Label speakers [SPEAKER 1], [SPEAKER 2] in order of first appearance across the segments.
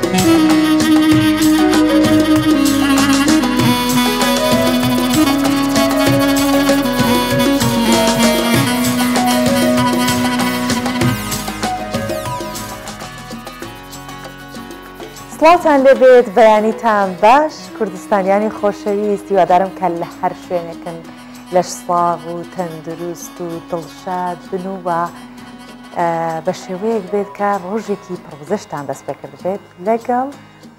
[SPEAKER 1] سڵاوتان لەبێت بەیانیتان باش کوردستانیانی خۆشەویست هیوادارم کە لە هەر شوێنێکن لەش سڵاو و تەندروست و دڵشاد بن و بە شێوەیەک بێت کە ڕۆژێکی پڕگزەشتان دەست پێکرد بێت لەگەڵ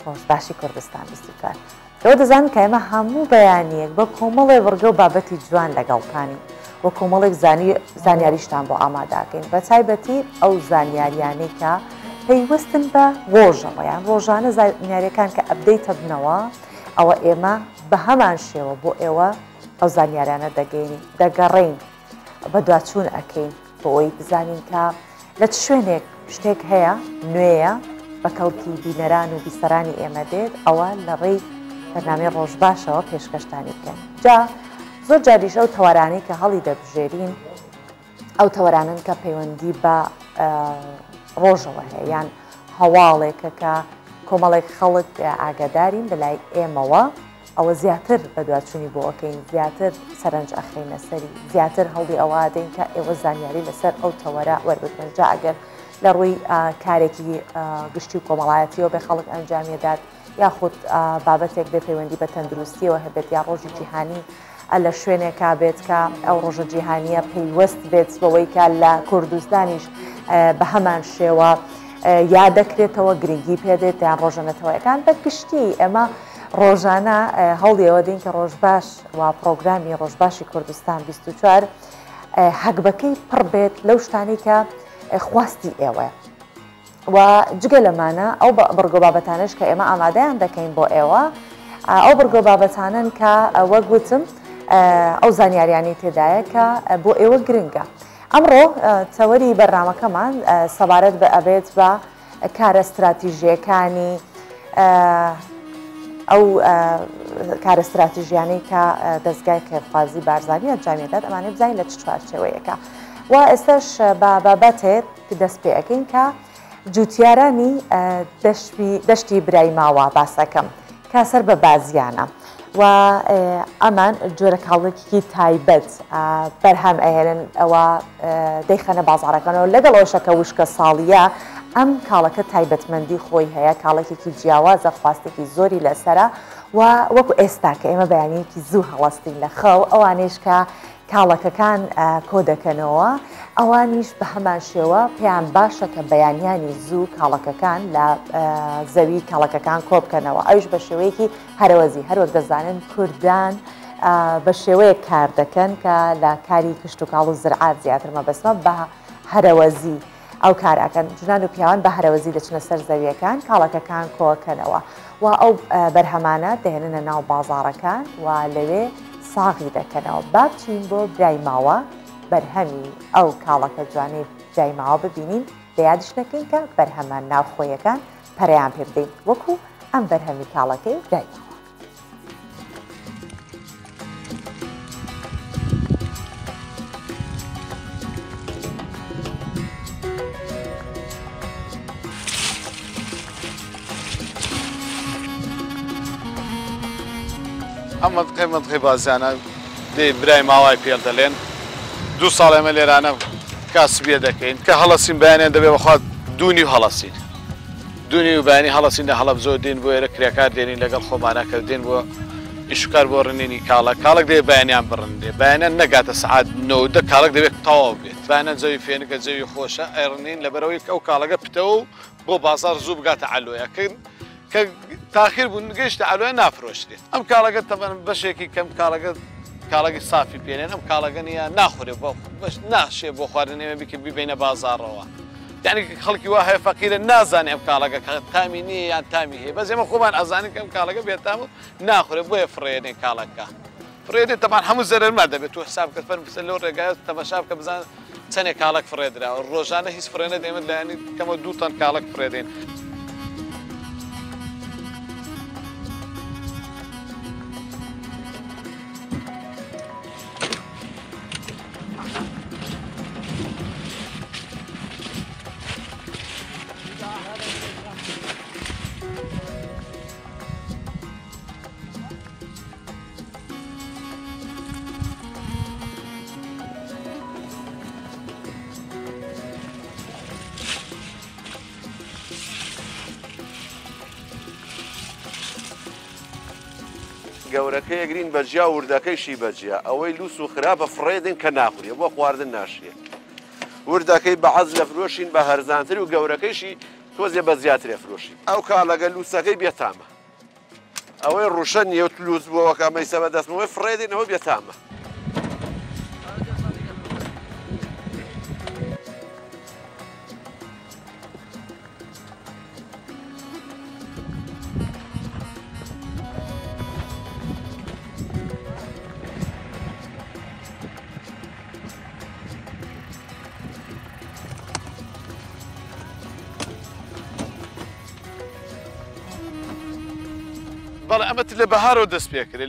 [SPEAKER 1] ڕۆژباشی کوردستان 24. ئەوە دەزانن کە ئێمە هەموو بەیانیەک بە کۆمەڵێ وەرگە و بابەتی جوان لەگەڵتانی وە کۆمەڵێک زانیاریشتان بۆ ئاماداکەین بە تایبەتی ئەو زانیاریانەی کە پەیوەستن بە ڕۆژەوە یان ڕۆژانە زانیاریەکان کە ئەپدەیتە بنەوە ئەوە ئێمە بە هەمان شێوە بۆ ئێوە ئەو زانیاریانە دەگەڕین بە دوچوون ئەەکەین بۆ ئەوی بزانین کە لە چ شوێنێک شتێک هەیە نوێیە بە کەڵکی بینەران و بیسەرانی ئێمە دێت ئەوە لە ڕێی بەرنامەی ڕۆژباشەوە پێشکەشتانی بکەن جا زۆر جاریش ئەو تەوارانەی کە هەڵی دەبژێرین ئەو تەوەرانن کە پەیوەندی بە ڕۆژەوە هەیە یان هەواڵێکە کە کۆمەڵێک خەڵک ئاگادارین بەلای ئێمەوە ئەوە زیاتر بە دوچوونی بۆ ئەەکەین زیاتر سەرنج ئەخینە سەری زیاتر هەڵی ئەوادەین کە ئێوە زانیاری لەسەر ئەو تەوەرە وەربگرن جا ئەگەر لە ڕووی کارێکی گشتی و کۆمەڵایەتیەوە بێ خەڵک ئەنجامێدات یاخود بابەتێک بێ پەیوەندی بە تەندروستیەوە هەبێت یا ڕۆژی جیهانی لە شوێنێکا بێت کە ئەو ڕۆژە جیهانیە پەیوەست بێت بەوەی کە لە کوردستانیش بە هەمان شێوە یا دەکرێتەوە گرنگی پێدێت یان ڕۆژەنەتەوەیەکان بە گشتی ئێمە ڕۆژانە هەڵیەوە دین کە ڕۆژباش و پرۆگرامی ڕۆژباشی کوردستان 24 هەکبەکەی پڕ بێت لەو شتانی کە خواستی ئێوەیە و جگە لەمانە ئەو بڕگۆ بابەتانش کە ئێمە ئامادەیان دەکەین بۆ ئێوە ئەو بڕگۆ بابەتانن کە وەک گوتم ئەو زانیاریانی تێدایە کە بۆ ئێوە گرنگە. ئەمڕۆ تەوەری بەرنامەکەمان سەبارەت بە ئەبێت بە کارە استراتیژیەکانی ئەو کارە استراتیژیانەی کە دەستگای خێرخوازی بارزانانی ئەنجامێدات ئەمانە بزانین لە چ چوارچێوەیەکە و ئێستاش بە بابەتێک دەست پێەکەین کە جوتیارانی دەشتی برای ماوە باسەکەم کاسەر بە بازیانە و ئەمان جۆرە کاڵێکی تایبەت بەرهەم ئەهێنن ئەوە دەیخەنە بازارەکەنەوە لەگەڵ ئەوشەکە وشکە ساڵیە ئەم کاڵەکە تایبەتمەندی خۆی هەیە کاڵێکێکی جیاوازە خواستێکی زۆری لەسرە و وەکو ئێستا کە ئێمە بەیانەیەکی زوو هەڵەستین لە خەو ئەوانش کە کاڵەکەکان کۆ دەکەنەوە ئەوانیش بە هەمان شێوە پێیان باشە کە بەیانیانی زوو کاڵەکەکان لە زەوی کاڵەکەکان کۆ بکەنەوە ئەوش بە شێوەیەکی هەرەوەزی هەروەک دەزانن کوردان بە شێوەیە کار دەکەن کە لە کاری کشت و کاڵ و زرعات زیاتر مەبەستمە بە هەرەوەزی ئەو کاراکەن ژنان و پیاوان بە هەرەوەزی دەچنە سەر زەویەکان کاڵەکەکان کۆکەنەوە و ئەو بەرهەمانە دەهێننە ناو بازارەکان و لەوێ ساغی دەکەنەوە با بچین بۆ برای ماوە بەرهەمی ئەو کاڵەکە جوانەی برای ماوە ببینین دەیادش نەکەین کە بەرهەمان ناوخۆیەکان پەرەیان پێ بدەین وەکو ئەم بەرهەمی کاڵەکەی برای ماوە.
[SPEAKER 2] ئەمە قیمەتی بازیانە دێ برای ماوای پێل دەڵێن 2 ساڵ ئێمە لێرانە کاسبیە دەکەین کە هەڵەسین بەیانیان دەبێ بەخوات دوونی و هەڵەسین دوونی و بەیانی هەڵەسین لە هەڵەبجۆ دێن بۆ ئێرە کرێکار دێنین لەگەڵ خۆمانەکە دێن بۆ ئیشکار بۆ ڕنینی کاڵک دەبێت بەیانیان بڕن دێ بەیانیان نەگاتە سعات 9 کاڵک دەبێت تەواو بێت بەیانە جەوی فێنکە جەوی خۆشە ئەڕنین لەبەرەوەی ئەو کاڵەکە پتەوە و بۆ بازار زوو بگاتە ئالۆیەکەن کە تاخیر بوون گەیشتە ئالۆیە نافرۆشتێت ئەم کاڵەکە تەمەن بەشێکی کەم کاڵەکەی سافی پێێنێن ئەم کاڵەکە نیە ناخورێ بەش ناشێ بۆ خواردنێمە بیکە ببینە بازارەوە یعنی خەڵکی وا هەیە فەقیرە نازانێ ئەم کاڵەکە تامی نییە یان تامی هەیە بەس ئێمە خۆمان ئەزانین کە ئەم کاڵەکە بێتام و ناخورێ بۆیە فڕێنێ کاڵەکە فڕێنێ تەمان هەموو زەرمە دەبێت و حساب کرد فەرمسە لەو ڕێگایە تەماشا بکە بزان چەندێک کاڵک فڕێدراوە ڕۆژانە هیچ فڕێنە دێمە لایەنی کەمە 2 تەن کاڵک فڕێدێن.
[SPEAKER 3] گەورەکە ئەگرین بەجیا و وردەکەیشی بەجیا ئەوەی لوس و خراپە فڕێدن کە ناخورێ بۆ خواردن ناشیە وردەکەی بەعەز لە فرۆشین بە هەرزانتر و گەورەکەیشی تۆزێ بە زیاترێ فرۆشی ئەو کاڵەگە لوسەکەی بێتامە ئەوەی ڕوشە نیە و لوس بووەکە مەیسە بەدەستمەوەی فڕێدێنەوە بێتامە
[SPEAKER 2] بەڵێ ئەمەت لە بەهارەوە دەست پێکرێ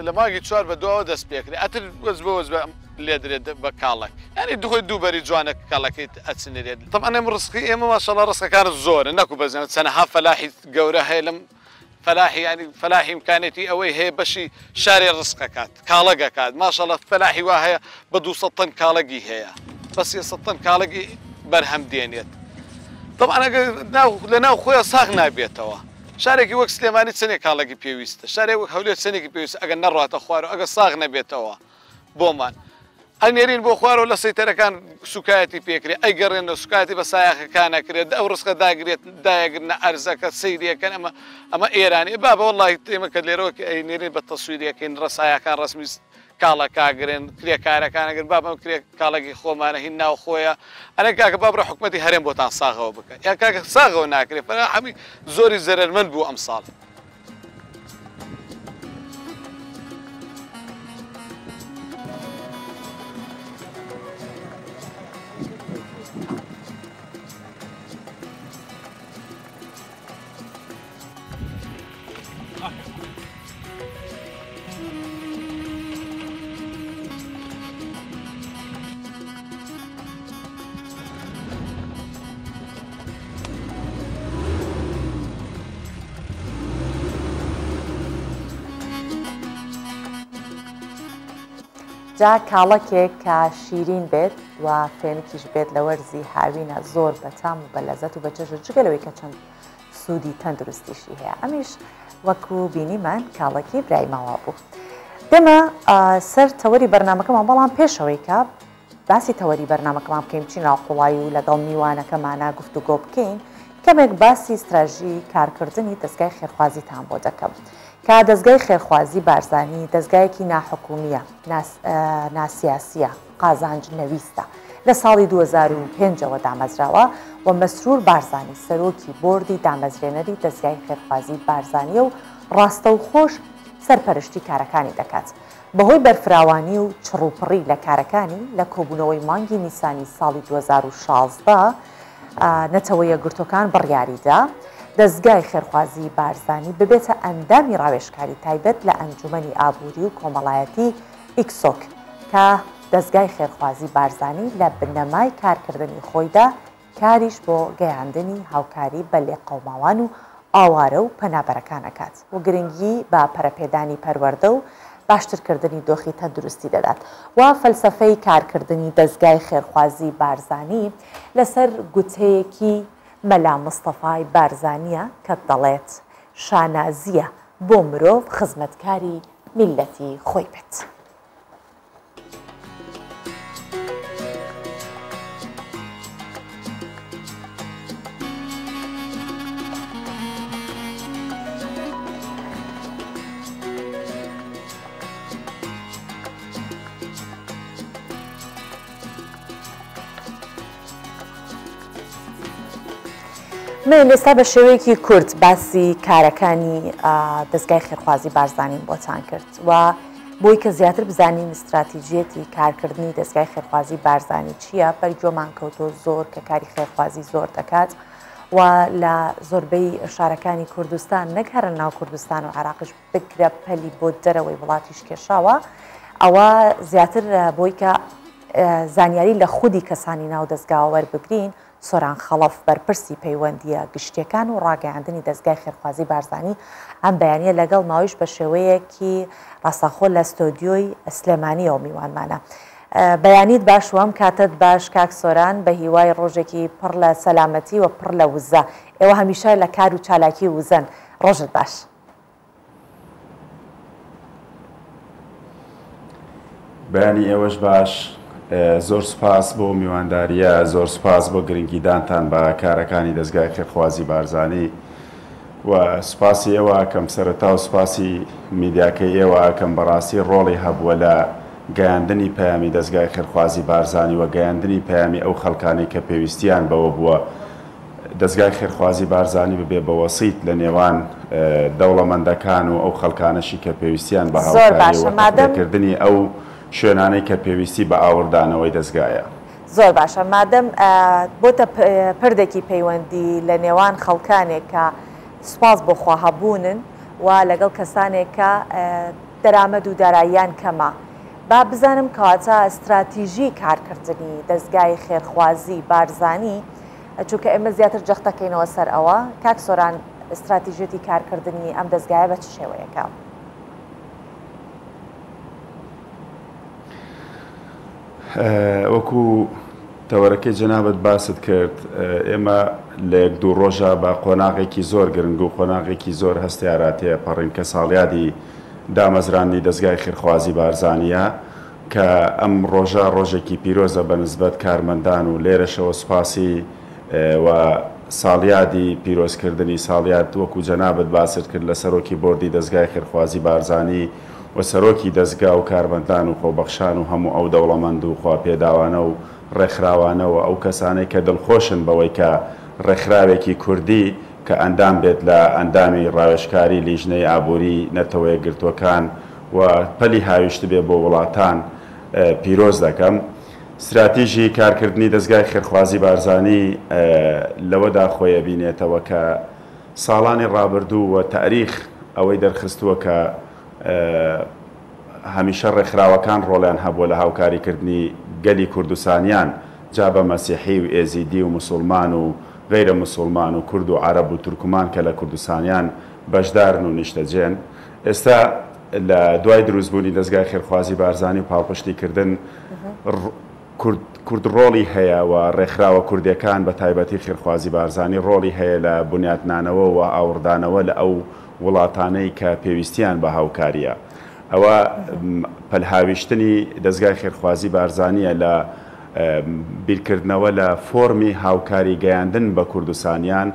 [SPEAKER 2] لە ماگی چوار بە دووەوە دەست پێکرێ ئەتر وەز بە وەز لێ درێت بە کاڵک ینی دخۆی دووبەری جوانە کاڵەکەی ئەچنێت طبعاً ئێمە ڕسقی ئێمە ماشەڵڵا ڕستەکان زۆرە نەکو بەزانێت چەندەها فەلاحی گەورە هەیە لەم فەلاحی ینی فەلاحی ئیمکانێتی ئەوەی هەیە بەشی شارێ ڕسقەکات کاڵەگەکات ماشەڵڵا فەلاحی وا هەیە بە 200 تەن کاڵەگی هەیە بە 300 تەن کاڵەگی بەرهەم دێنێت طبعاً لە ناو خۆیان ساغ نابێتەوە شارێکی وەک سلێمانی چەندێک کاڵێکی پێویستە شارێک وەک هەولێر چەندێکی پێویست ئەگەر نەڕاتە خوارەوە ئەگە ساغ نەبێتەوە بۆمان ئەنێرین بۆ خوارەوە لە سەیتەرەکان سوکایەتی پێکرێت ئەیگەڕێنە سوکاتی بە سایەخەکانەکرێت ئەو ڕستکە داگرێت دایەگرنە ئەرزەکە سەیریەکەن ئەمە ئێرانی بابە وەڵڵاهی ئێمە کە لێرەوە ئەینێرین بە تەسویریەکەین ڕسایەکان ڕسمی کاڵە کاگرن کرێکارەکانەگەن بابم کرێ کاڵێکی خۆمانە هین ناو خۆیە ئەنە کاکە بابڕە حکومەتی هەرێم بۆتان ساغەوە بکە یا کاکە ساغەوە ناکرێت فەرا هەمی زۆری زەرمەند بوو ئەم ساڵ
[SPEAKER 1] جا کاڵەکێک کە شیرین بێت و فێنکیش بێت لە وەرزی هاوینە زۆر بەتام و بە لەزەت و بە چێژ جگەلەوەی کە چەند سوودی تەندروستیشی هەیە ئەمیش وەکو بینیمان کاڵەکی برای ماوا بوو دەمە سەر تەوەری بەرنامەکەمان بەڵام پێشەوەی کە باسی تەوەری بەرنامەکەمان بکەین چی ناوخوڵایی و لەگەڵ میوانەکەمانە گفتوگۆ بکەین کەمێک باسی استراتژی کارکردنی دەستگای خێرخوازیتان بۆ دەکەم کە دەستگای خێرخوازی بارزانی دەستگایەکی ناحکومیە ناسیاسیە قازانج نەویستە لە ساڵی 2005ەوە دامەزراوە و مەسرور بارزانی سەرۆکی بۆردی دامەزرێنەری دەستگای خێرخوازی بارزانیە و ڕاستە و خۆش سەرپەرشتی کارەکانی دەکات بەهۆی بەرفراوانی و چڕوپڕی لە کارەکانی لە کۆبوونەوەی مانگی نیسانی ساڵی 2016 نەتەوە یەکگرتوەکان بڕیاریدا دەستگای خێرخوازی بارزانی ببێتە ئەندامی ڕاوێژکاری تایبەت لە ئەنجومەنی ئابووری و کۆمەڵایەتی ئیکسۆک کە دەستگای خێرخوازی بارزانی لە بنەمای کارکردنی خۆیدا کاریش بۆ گەیاندنی هاوکاری بە لێقەوماوان و ئاوارە و پەنابەرەکانەکات و گرنگی بە پەرەپێدانی پەروەردە و باشترکردنی دۆخی تەندروستی دەدات و فەلسەفەی کارکردنی دەستگای خێرخوازی بارزانی لەسەر گوتەیەکی مەلا مستەفای بارزانیە کە دەڵێت شانازیە بۆ مرۆڤ خزمەتکاری میلەتی خۆی بێت. من ئێستا بە شێوەیەکی کورت باسی کارەکانی دەستگای خێرخوازی بارزانین بۆتان کرد و بۆی کە زیاتر بزانین استراتیژیەتی کارکردنی دەستگای خێرخوازی بارزانی چییە بەرگۆمان کەوتۆ زۆر کە کاری خێرخوازی زۆر دەکات و لە زۆربەی شارەکانی کوردستان نەک هەرە ناو کوردستان و عێراقش بگرە پەلی بۆ دەرەوەی وڵاتیش کێشاوە ئەوە زیاتر بۆی کە زانیاری لە خودی کەسانی ناو دەستگاوە وەربگرین سۆران خەڵەف بەرپرسی پەیوەندیە گشتیەکان و ڕاگەیاندنی دەستگای خێرخوازی بارزانی ئەم بەیانیە لەگەڵ ماوەیش بە شێوەیەکی ڕاستەخۆ لە ستۆدیۆی سلێمانیەوە میوانمانە. بەیانیت باش و ئەم کاتت باش کاک سۆران بە هیوای ڕۆژێکی پڕ لە سەلامەتی و پڕ لە وزە. ئێوە هەمیشە لە کار و چالاکی وزن. ڕۆژت باش.
[SPEAKER 4] بەیانی ئێوەش باش. زۆر سپاس بۆ میوانداریە، زۆر سپاس بۆ گرنگیدانتان بە کارەکانی دەستگای خێرخوازی بارزانی و سپاسی ئێوە کەم سەرەتا و سپاسی میدیاکەی ئێوە کەم بەڕاستی ڕۆڵی هەبووە لە گەیاندنی پەیامی دەستگای خێرخوازی بارزانی و گەیاندنی پەیامی ئەو خەڵکانی کە پێویستیان بەوە بووە دەستگای خێرخوازی بارزانی ببێ بە وەسیط لە نێوان دەوڵەمەندەکان و ئەو خەڵکانەشی کە پێویستیان بە هاوکاریکردنی ئەو شوێنانەی کە پێویستی بە ئاوردانەوەی دەستگایە.
[SPEAKER 1] زۆر باشە مادەم بۆتە پردێکی پەیوەندی لە نێوان خەڵکانێک کە سوپاس بۆ خواهەبوونن و لەگەڵ کەسانێک کە دەرامەد و داراییان کەمە. با بزانم کەواتە ئەستراتیژی کارکردنی دەستگای خێرخوازی بارزانی چونکە ئێمە زیاتر جەختەکەینەوە سەر ئەوە. کاک سۆران ئەستراتیژێتی کارکردنی ئەم دەستگایە بە چ شێوەیەکە؟
[SPEAKER 4] وەکو تەوەرەکەی جەنابەت باست کرد ئێمە لە یەک دوو ڕۆژە بە قۆناغێکی زۆر گرنگ و قۆناغێکی زۆر هەستیاراتەیە پەڕین کە ساڵیادی دامەزراندنی دەستگای خێرخوازی بارزانیە کە ئەم ڕۆژە ڕۆژێکی پیرۆزە بە نسبەت کارمەندان و لێرەشەوە سوپاسی و ساڵیادی پیرۆزکردنی ساڵیاد وەکو جەنابەت باست کرد لە سەرۆکی بۆردی دەستگای خێرخوازی بارزانی و سەرۆکی دەستگا و کارمەندان و خۆبەخشان و هەموو ئەو دەوڵەمەند و خواپێداوانە و ڕێکخراوانەوە ئەو کەسانەی کە دڵخۆشن بەوەی کە ڕێکخراوێکی کوردی کە ئەندام بێت لە ئەندامی ڕاوێژکاری لیژنەی ئابووری نەتەوەیە گرتوەکان و پەلی هاویشت بێ بۆ وڵاتان پیرۆز دەکەم. استراتیژی کارکردنی دەستگای خێرخوازی بارزانی لەوەدا خۆیە بینێتەوە کە ساڵانی ڕابردوو و تاریخ ئەوەی دەرخستووە کە هەمیشە ڕێکخراوەکان ڕۆڵیان هەبووە لە هاوکاریکردنی گەلی کوردستانیان جا بە مەسیحی و ئێزیدی و موسڵمان و غیرە موسڵمان و کورد و عەرەب و تورکمان کە لە کوردستانیان بەشدارن و نیشتەجێن. ئێستا لە دوای دروستبوونی دەستگای خێرخوازی بارزانی و پاڵپشتیکردن کورد ڕۆڵی هەیە و ڕێکخراوە کوردیەکان بە تایبەتی خێرخوازی بارزانی ڕۆڵی هەیە لە بنیاتنانەوە و ئاوردانەوە لە ئەو وڵاتانەی کە پێویستیان بە هاوکاریە. ئەوە پەلهاویشتنی دەستگای خێرخوازی بارزانیە لە بیرکردنەوە لە فۆرمی هاوکاری گەیاندن بە کوردستانیان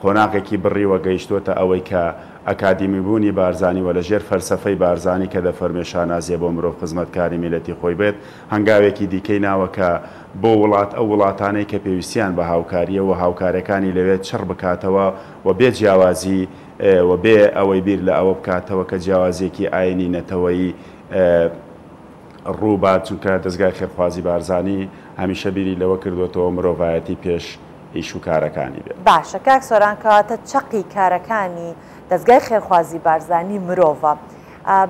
[SPEAKER 4] قۆناغێکی بڕیوە گەیشتوتە ئەوەی کە ئەکادیمیبوونی بارزانی و لەژێر فەلسەفەی بارزانی کە دەفەرمێ شانازیە بۆ مرۆڤ خزمەتکاری میلەتی خۆی بێت هەنگاوێکی دیکەی ناوە کە بۆ وڵات ئەو وڵاتانەی کە پێویستیان بە هاوکاریە و هاوکارەکانی لەوێت چڕ بکاتەوە و بێ جیاوازی و بێ ئەوەی بیر لە ئەوە بکاتەوە کە جیاوازێکی ئاینی نەتەوەیی ڕووبات چونکە دەستگای خێرخوازی بارزانی هەمیشە بیری لەوە کردوێتەوە مرۆڤایەتی پێش ئیش و کارەکانی بێت.
[SPEAKER 1] باشە کاک سۆران کەواتە چەقی کارەکانی دەستگای خێرخوازی بارزانی مرۆڤە.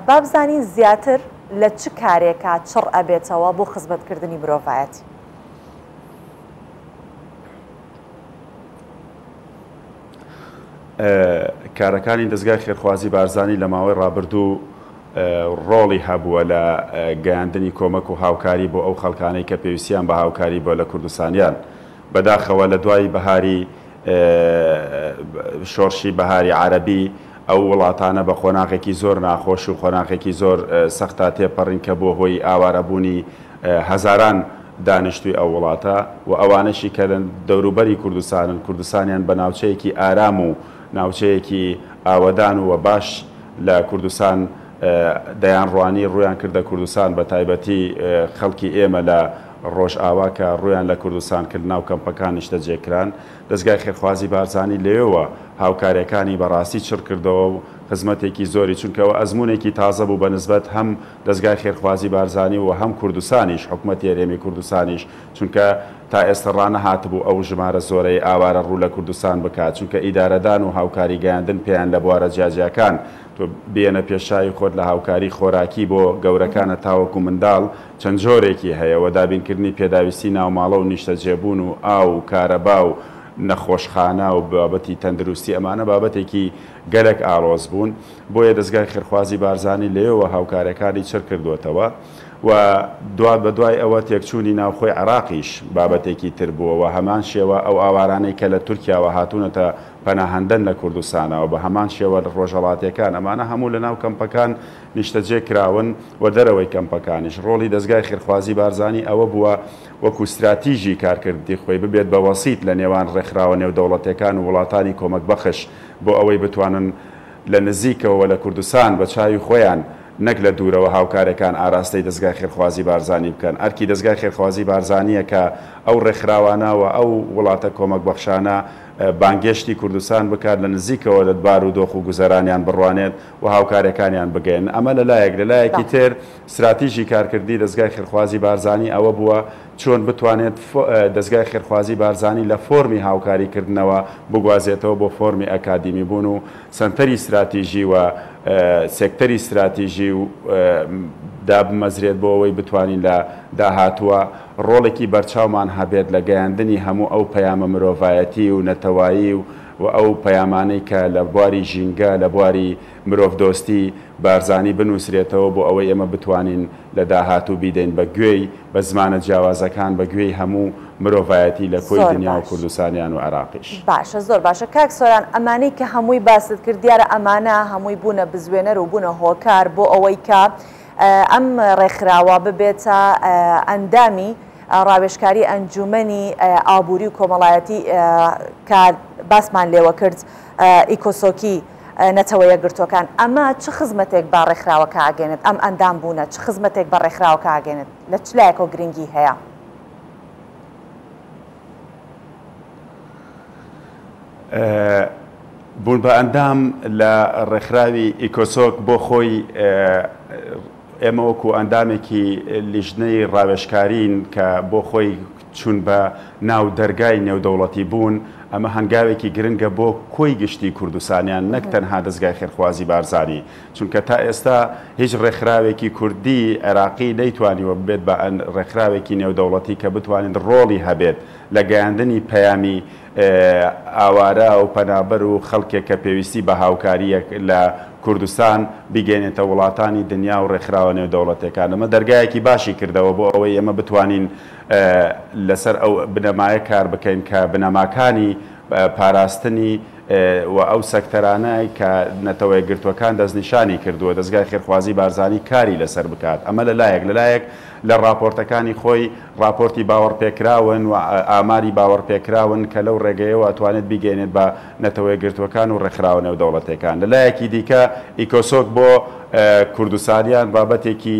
[SPEAKER 1] با بزانین زیاتر لە چ کارێکە چڕ ئەبێتەوە بۆ خزمەتکردنی مرۆڤایەتی؟
[SPEAKER 4] کارەکانی دەستگای خێرخوازی بارزانی لە ماوەی ڕابردوو ڕۆڵی هەبووە لە گەیاندنی کۆمەک و هاوکاری بۆ ئەو خەڵکانەی کە پێویستیان بە هاوکاری بۆ لە کوردستانیان بەداخەوە لە دوای بەهاری شۆڕشی بەهاری عەرەبی ئەو وڵاتانە بە خۆناغێکی زۆر ناخۆش و خۆناغێکی زۆر سەختا تێپەڕین کە بۆ هۆی ئاوارەبوونی هەزاران دانیشتووی ئەو وڵاتە و ئەوانەشی کە لە دەوروبەری کوردستانیان بە ناوچەیەکی ئارام و ناوچەیەکی ئاوەدان و باش لە کوردستان دەیانڕوانی ڕویان کردە کوردستان بە تایبەتی خەڵکی ئێمە لە ڕۆژ ئاوا کە ڕویان لە کوردستان کرد ناو کەمپەکان نیشتەجێکران دەستگای خێرخوازی بارزانی لێەوە هاوکاریەکانی بەڕاستی چڕ کردەوە و خزمەتێکی زۆری چونکەوە ئەزمونێکی تازە بوو بە نسبەت هەم دەستگای خێرخوازی بارزانی و هەم کوردستانیش حکوومەتی هەرێمی کوردستانیش چونکە تا ئێستا ڕانەهاتبوو ئەو ژمارە زۆرەی ئاوارە ڕوو لە کوردستان بکات چونکە ئیدارەدان و هاوکاری گەیاندن پێیان لە بوارە جیاجیەکان تۆ بێنە پێشایی خۆت لە هاوکاری خۆراکی بۆ گەورەکانە تاوەکو منداڵ چەند جۆرێکی هەیە و دابینکردنی پێداویستی ناوماڵە و نیشتە جێبوون و ئاو و کارەبا و نەخۆشخانە و بابەتی تەندروستی ئەمانە بابەتێکی گەلک ئاڵۆز بوون بۆیە دەستگای خێرخوازی بارزانی لێەوە هاوکارەکانی چر کردوتەوە و بە دوای ئەوە تێکچوونی ناوخۆی عراقیش بابەتێکی تر بووەوە هەمان شێوە ئەو ئاوارانەی کە لە تورکیاوە هاتوونەتە پەناهەندەن لە کوردستانەوە بە هەمان شێوە ڕۆژهەڵاتیەکان ئەمانە هەموو لە ناو کەمپەکان نیشتەجێ کراون و دەرەوەی کەمپەکانیش ڕۆڵی دەستگای خێرخوازی بارزانی ئەوە بووە وەکو استراتیژی کارکردی خۆی ببێت بە وەسیط لە نێوان ڕێکخراوە نێودەوڵەتیەکان و وڵاتانی کۆمەک بەخش بۆ ئەوەی بتوانن لە نزیکەوە لە کوردستان بە چاوی خۆیان نەک لە دوورەوە هاوکارەکان ئاراستەی دەستگای خێرخوازی بارزانی بکەن ئەرکی دەستگای خێرخوازی بارزانیە کە ئەو ڕێکخراوانەوە ئەو وڵاتە کۆمەک بەخشانە بانگشتی کوردستان بکات لە نزیکەوە لە دبار و دۆخ و گوزەرانیان بڕوانێت و هاوکارەکانیان بگەن ئەمە لەلایەکی تر استراتیژی کارکردی دەستگای خێرخوازی بارزانی ئەوە بووە چۆن بتوانێت دەستگای خێرخوازی بارزانی لە فۆرمی هاوکاریکردنەوە بگوازێتەوە بۆ فۆرمی ئەکادیمی بوون و سنتەری استراتیژی و سێکتەری استراتیژی و دابمەزرێت بۆ ئەوەی بتوانین لە داهاتووە ڕۆڵێکی بەرچاومان هەبێت لە گەیاندنی هەموو ئەو پەیامە مرۆڤایەتی و نەتەوایی و ئەو پەیامانەی کە لە بواری ژینگە لە بواری مرۆڤدۆستی بارزانی بنووسرێتەوە بۆ ئەوەی ئێمە بتوانین لە داهاتوو بیدەین بە گوێی بە زمانە جیاوازەکان بە گوێی هەموو مرۆڤایەتی لە کۆی دنیا و کوردستانیان و عراقیش.
[SPEAKER 1] باشە زۆر باشە کاک سۆران ئەمانەی کە هەمووی باست کرد دیارە ئەمانە هەمووی بوونە بزوێنەر و بوونە هۆکار بۆ ئەوەی کە ئەم ڕێکخراوە ببێتە ئەندامی ڕاوێژکاری ئەنجومەنی ئابووری و کۆمەڵایەتی کە باسمان لێوە کرد ئیکۆسۆکی نەتەوە یەکگرتوەکان ئەمە چ خزمەتێک با ڕێکخراوەکە ئاگەنێت ئەم ئەندام بوونە چ خزمەتێک بە ڕێکخراوەکە ئاگەنێت لە چ لایەکەوە گرنگی هەیە؟
[SPEAKER 4] بوون بە ئەندام لە ڕێکخراوی ئیکۆسۆک بۆ خۆی ئێمە وەکو ئەندامێکی لیژنەی ڕاوێژکارین کە بۆ خۆی چوون بە ناو دەرگای نێودەوڵەتی بوون ئەمە هەنگاوێکی گرنگە بۆ کۆی گشتی کوردستانیان نەک تەنها دەستگای خێرخوازی بارزانی چونکە تا ئێستا هیچ ڕێکخراوێکی کوردی عێراقی نەیتوانیوە بێت بە ڕێکخراوێکی نێودەوڵەتی کە بتوانین ڕۆڵی هەبێت لە گەیاندنی پەیامی ئاوارە و پەنابەر و خەڵکێک کە پێویستی بە هاوکاریەک لە کوردستان بگەێنێتە وڵاتانی دنیا و ڕێکخراوە نێودەوڵەتیەکان ئەمە دەرگایەکی باشی کردەوە بۆ ئەوەی ئێمە بتوانین لەسەر ئەو بنەمایە کار بکەین کە بنەماکانی پاراستنی و ئەو سەکتەرانە کە نەتەوەی گرتوەکان دەستنیشانی کردووە دەستگای خێرخوازی بارزانی کاری لەسەر بکات ئەمە لەلایەک لە راپۆرتەکانی خۆی راپۆرتی باوەڕپێکراون و ئاماری باوەڕپێکراون کە لەو ڕێگەیەوە ئەتوانێت بیگەێنێت بە نەتەوەی گرتوەکان و ڕێکخراوە نێودەوڵەتیەکان لەلایەکی دیکە ئیکۆسۆک بۆ کوردستانیان بابەتێکی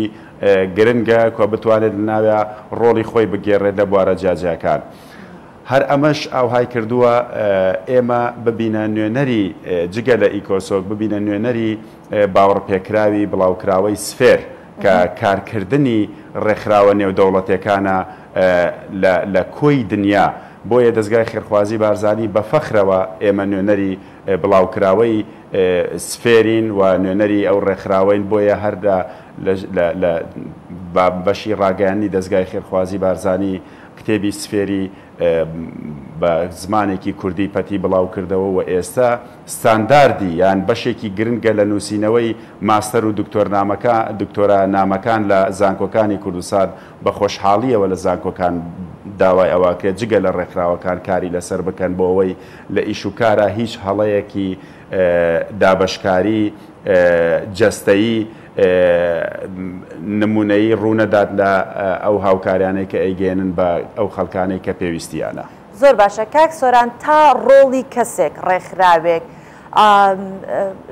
[SPEAKER 4] گرنگە کە بتوانێت ناوە ڕۆڵی خۆی بگێڕێت لە بوارە جیاجیەکان هەر ئەمەش ئاوهای کردووە ئێمە ببینە نوێنەری جگە لە ئیکۆسۆک ببینە نوێنەری باوەڕپێکراوی بڵاوکراوەی سفێر کە کارکردنی ڕێکخراوە نێودەوڵەتیەکانە لە کۆی دنیا بۆیە دەستگای خێرخوازی بارزانی بە فەخرەوە ئێمە نوێنەری بڵاوکراوەی سفێرین و نوێنەری ئەو ڕێکخراوەین بۆیە هەردا بەشی ڕاگەیانی دەستگای خێرخوازی بارزانی کتێبی سفێری بە زمانێکی کوردی پەتی بڵاو کردەوە و ئێستا ستانداردی یان بەشێکی گرنگە لە نووسینەوەی ماستەر و دکتۆرە نامەکان لە زانکۆکانی کوردستان بە خۆشحاڵیەوە لە زانکۆکان داوای ئەواکرێت جگە لە ڕێکخراوەکان کاری لەسەر بکەن بۆ ئەوەی لە ئیشوکارە هیچ هەڵەیەکی دابشکاری جەستەیی نمونەی ڕوونەدات لە ئەو هاوکاریانەی کە ئەیگەێنن بە ئەو خەڵکانەی کە پێویستیانە.
[SPEAKER 1] زۆر باشە کاک سۆران تا ڕۆڵی کەسێک ڕێکخراوێک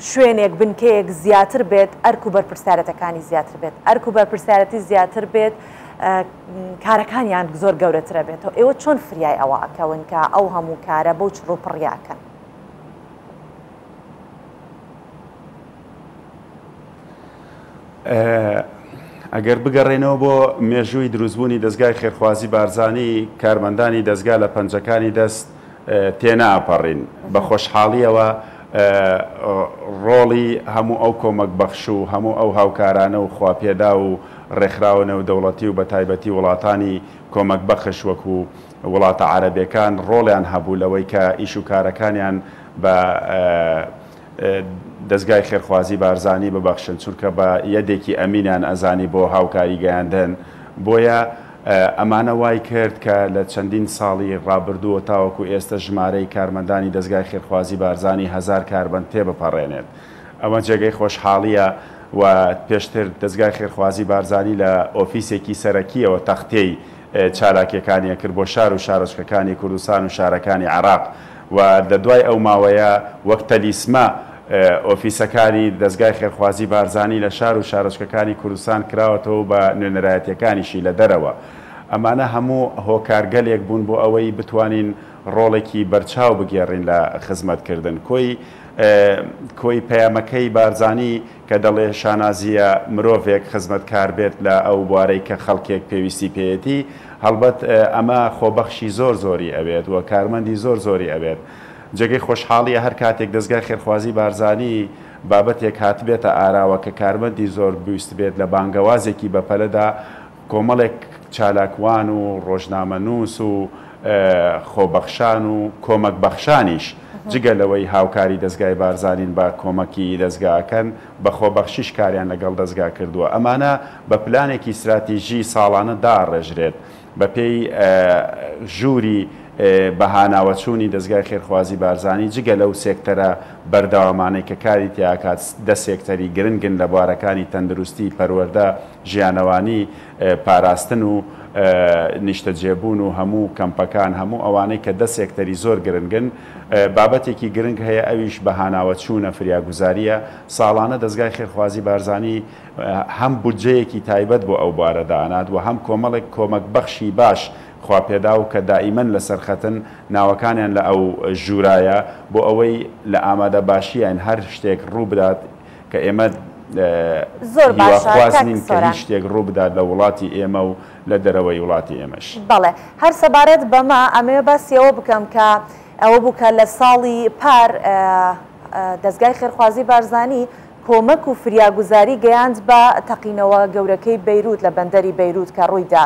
[SPEAKER 1] شوێنێک بنکەیەک زیاتر بێت ئەرک و بەرپرسیارەتەکانی زیاتر بێت ئەرک و بەرپرسیارەتی زیاتر بێت کارەکانیان زۆر گەورەترە بێتەوە ئێوە چۆن فریای ئەوە ئەکەون کە ئەو هەموو کارە بەو چڕوپڕیاکەن؟
[SPEAKER 4] ئەگەر بگەڕێنەوە بۆ مێژووی دروستبوونی دەستگای خێرخوازی بارزانی کارمەندانی دەستگا لە پەنجەکانی دەست تێناپەڕین بە خۆشحاڵیەوە ڕۆڵی هەموو ئەو کۆمەک بەخش و هەموو ئەو هاوکارانە و خواپێدا و ڕێکخراوە نێودەوڵەتی و بە تایبەتی وڵاتانی کۆمەک بەخش وەکو وڵاتە عەرەبیەکان ڕۆڵیان هەبوو لەوەی کە ئیش و کارەکانیان بە دەستگای خێرخوازی بارزانی ببەخشن چونکە بە یەدێکی ئەمینیان ئەزانی بۆ هاوکاری گەیاندن بۆیە ئەمانە وای کرد کە لە چەندین ساڵی ڕابردووە تاوەکو ئێستا ژمارەی کارمەندانی دەستگای خێرخوازی بارزانی 1000 کاربەند تێبپەڕێنێت ئەمە جێگەی خۆشحاڵیە و پێشتر دەستگای خێرخوازی بارزانی لە ئۆفیسێکی سەرەکیەوە تەختەی چالاکیەکانی کرد بۆ شار و شارۆچکەکانی کوردستان و شارەکانی عێراق و لە دوای ئەو ماوەیە وەک تەلیسمە ئۆفیسەکانی دەستگای خێرخوازی بارزانی لە شار و شارۆچکەکانی کوردستان کراوەتەوە بە نوێنەرایەتیەکانیشی لە دەرەوە ئەمانە هەموو هۆکارگەلێک بوون بۆ ئەوەی بتوانین ڕۆڵێکی بەرچاو بگێڕین لە خزمەتکردن کۆی پەیامەکەی بارزانی کە دەڵێ شانازیە مرۆڤێک خزمەتکار بێت لە ئەو بوارەی کە خەڵکێک پێویستی پێیەتی هەڵبەت ئەمە خۆبەخشی زۆری ئەوێت و کارمەندی زۆری ئەوێت جێگەی خۆشحاڵیە هەر کاتێک دەستگای خێرخوازی بارزانی بابەتێک هاتبێتە ئاراوە کە کارمەندی زۆر بویست بێت لە بانگەوازێکی بەپەلەدا کۆمەڵێک چالاکوان و ڕۆژنامەنووس و خۆبەخشان و کۆمەک بەخشانیش جگە لەوەی هاوکاری دەستگای بارزانین بە کۆمەکی دەستگاکەن بە خۆبەخشیش کاریان لەگەڵ دەستگا کردووە ئەمانە بە پلانێکی استراتیژی ساڵانە داڕێژرێت بە پێی ژووری بەهاناوەچوونی دەستگای خێرخوازی بارزانی جگە لەو سێکتەرە بەردەوامانەی کە کاری تیاکات دە سێکتەری گرنگن لە بوارەکانی تەندروستی پەروەردە ژیانەوانی پاراستن و نیشتەجێبوون و هەموو کەمپەکان هەموو ئەوانەی کە دە سێکتەری زۆر گرنگن بابەتێکی گرنگ هەیە ئەویش بەهاناوەچوونە فریاگوزاریە ساڵانە دەستگای خێرخوازی بارزانی هەم بودجەیەکی تایبەت بۆ ئەو بوارە دانات و هەم کۆمەک بەخشی باش خواپێدا و کە دائیمەن لەسەر خەتن ناوەکانیان لە ئەو ژوورایە بۆ ئەوەی لە ئامادە باشییان هەر شتێک ڕوو بدات کە ئێمە
[SPEAKER 1] زۆر
[SPEAKER 4] باشوازنین کە هیچ شتێک ڕوو بدات لە وڵاتی ئێمە و لە دەرەوەی وڵاتی ئێمەش.
[SPEAKER 1] بەڵێ هەر سەبارەت بەمە ئەمێ باسیەوە بکەم کە ئەوە بوو کە لە ساڵی پار دەستگای خێرخوازی بارزانی کۆمەک و فریاگوزاری گەیاند بە تەقینەوە گەورەکەی بەیروت لە بەندەری بەیروت کە ڕوویدا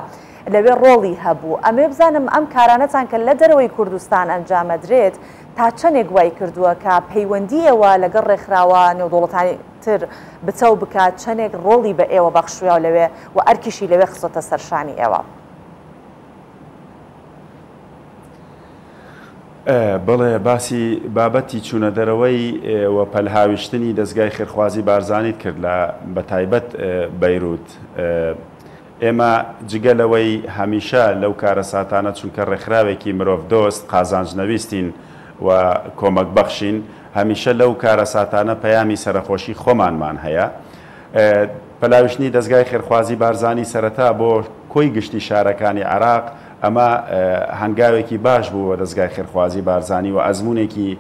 [SPEAKER 1] لەوێ ڕۆڵی هەبوو ئەمێ بزانم ئەم کارانەتان کە لە دەرەوەی کوردستان ئەنجامەدرێت تا چەندێک وای کردووە کە پەیوەندیەوە لەگەڵ ڕێکخراوە نێودوڵەتانی تر بچەو بکات چەندێک ڕۆڵی بە ئێوە بەخشویا لەوێ و ئەرکیشی لەوێ خسۆتە سەرشانی ئێوە.
[SPEAKER 4] بڵێ باسی بابەتی چوونە دەرەوەی وە پەلهاویشتنی دەستگای خێرخوازی بارزانیت کرد لە بەتایبەت بەیروت ئێمە جگەلەوەی هەمیشە لەو کارە ساتانە چونکە ڕێکخراوێکی مرۆڤ دۆست قازانجنەویستین و کۆمەک بەخشین هەمیشە لەو کارە ساتانە پەیامی سەرخۆشی خۆمانمان هەیە پەلاویشتنی دەستگای خێرخوازی بارزانی سەرەتا بۆ کۆی گشتی شارەکانی عێراق ئەمە هەنگاوێکی باش بوو بە دەستگای خێرخوازی بارزانی و ئەزمونێکی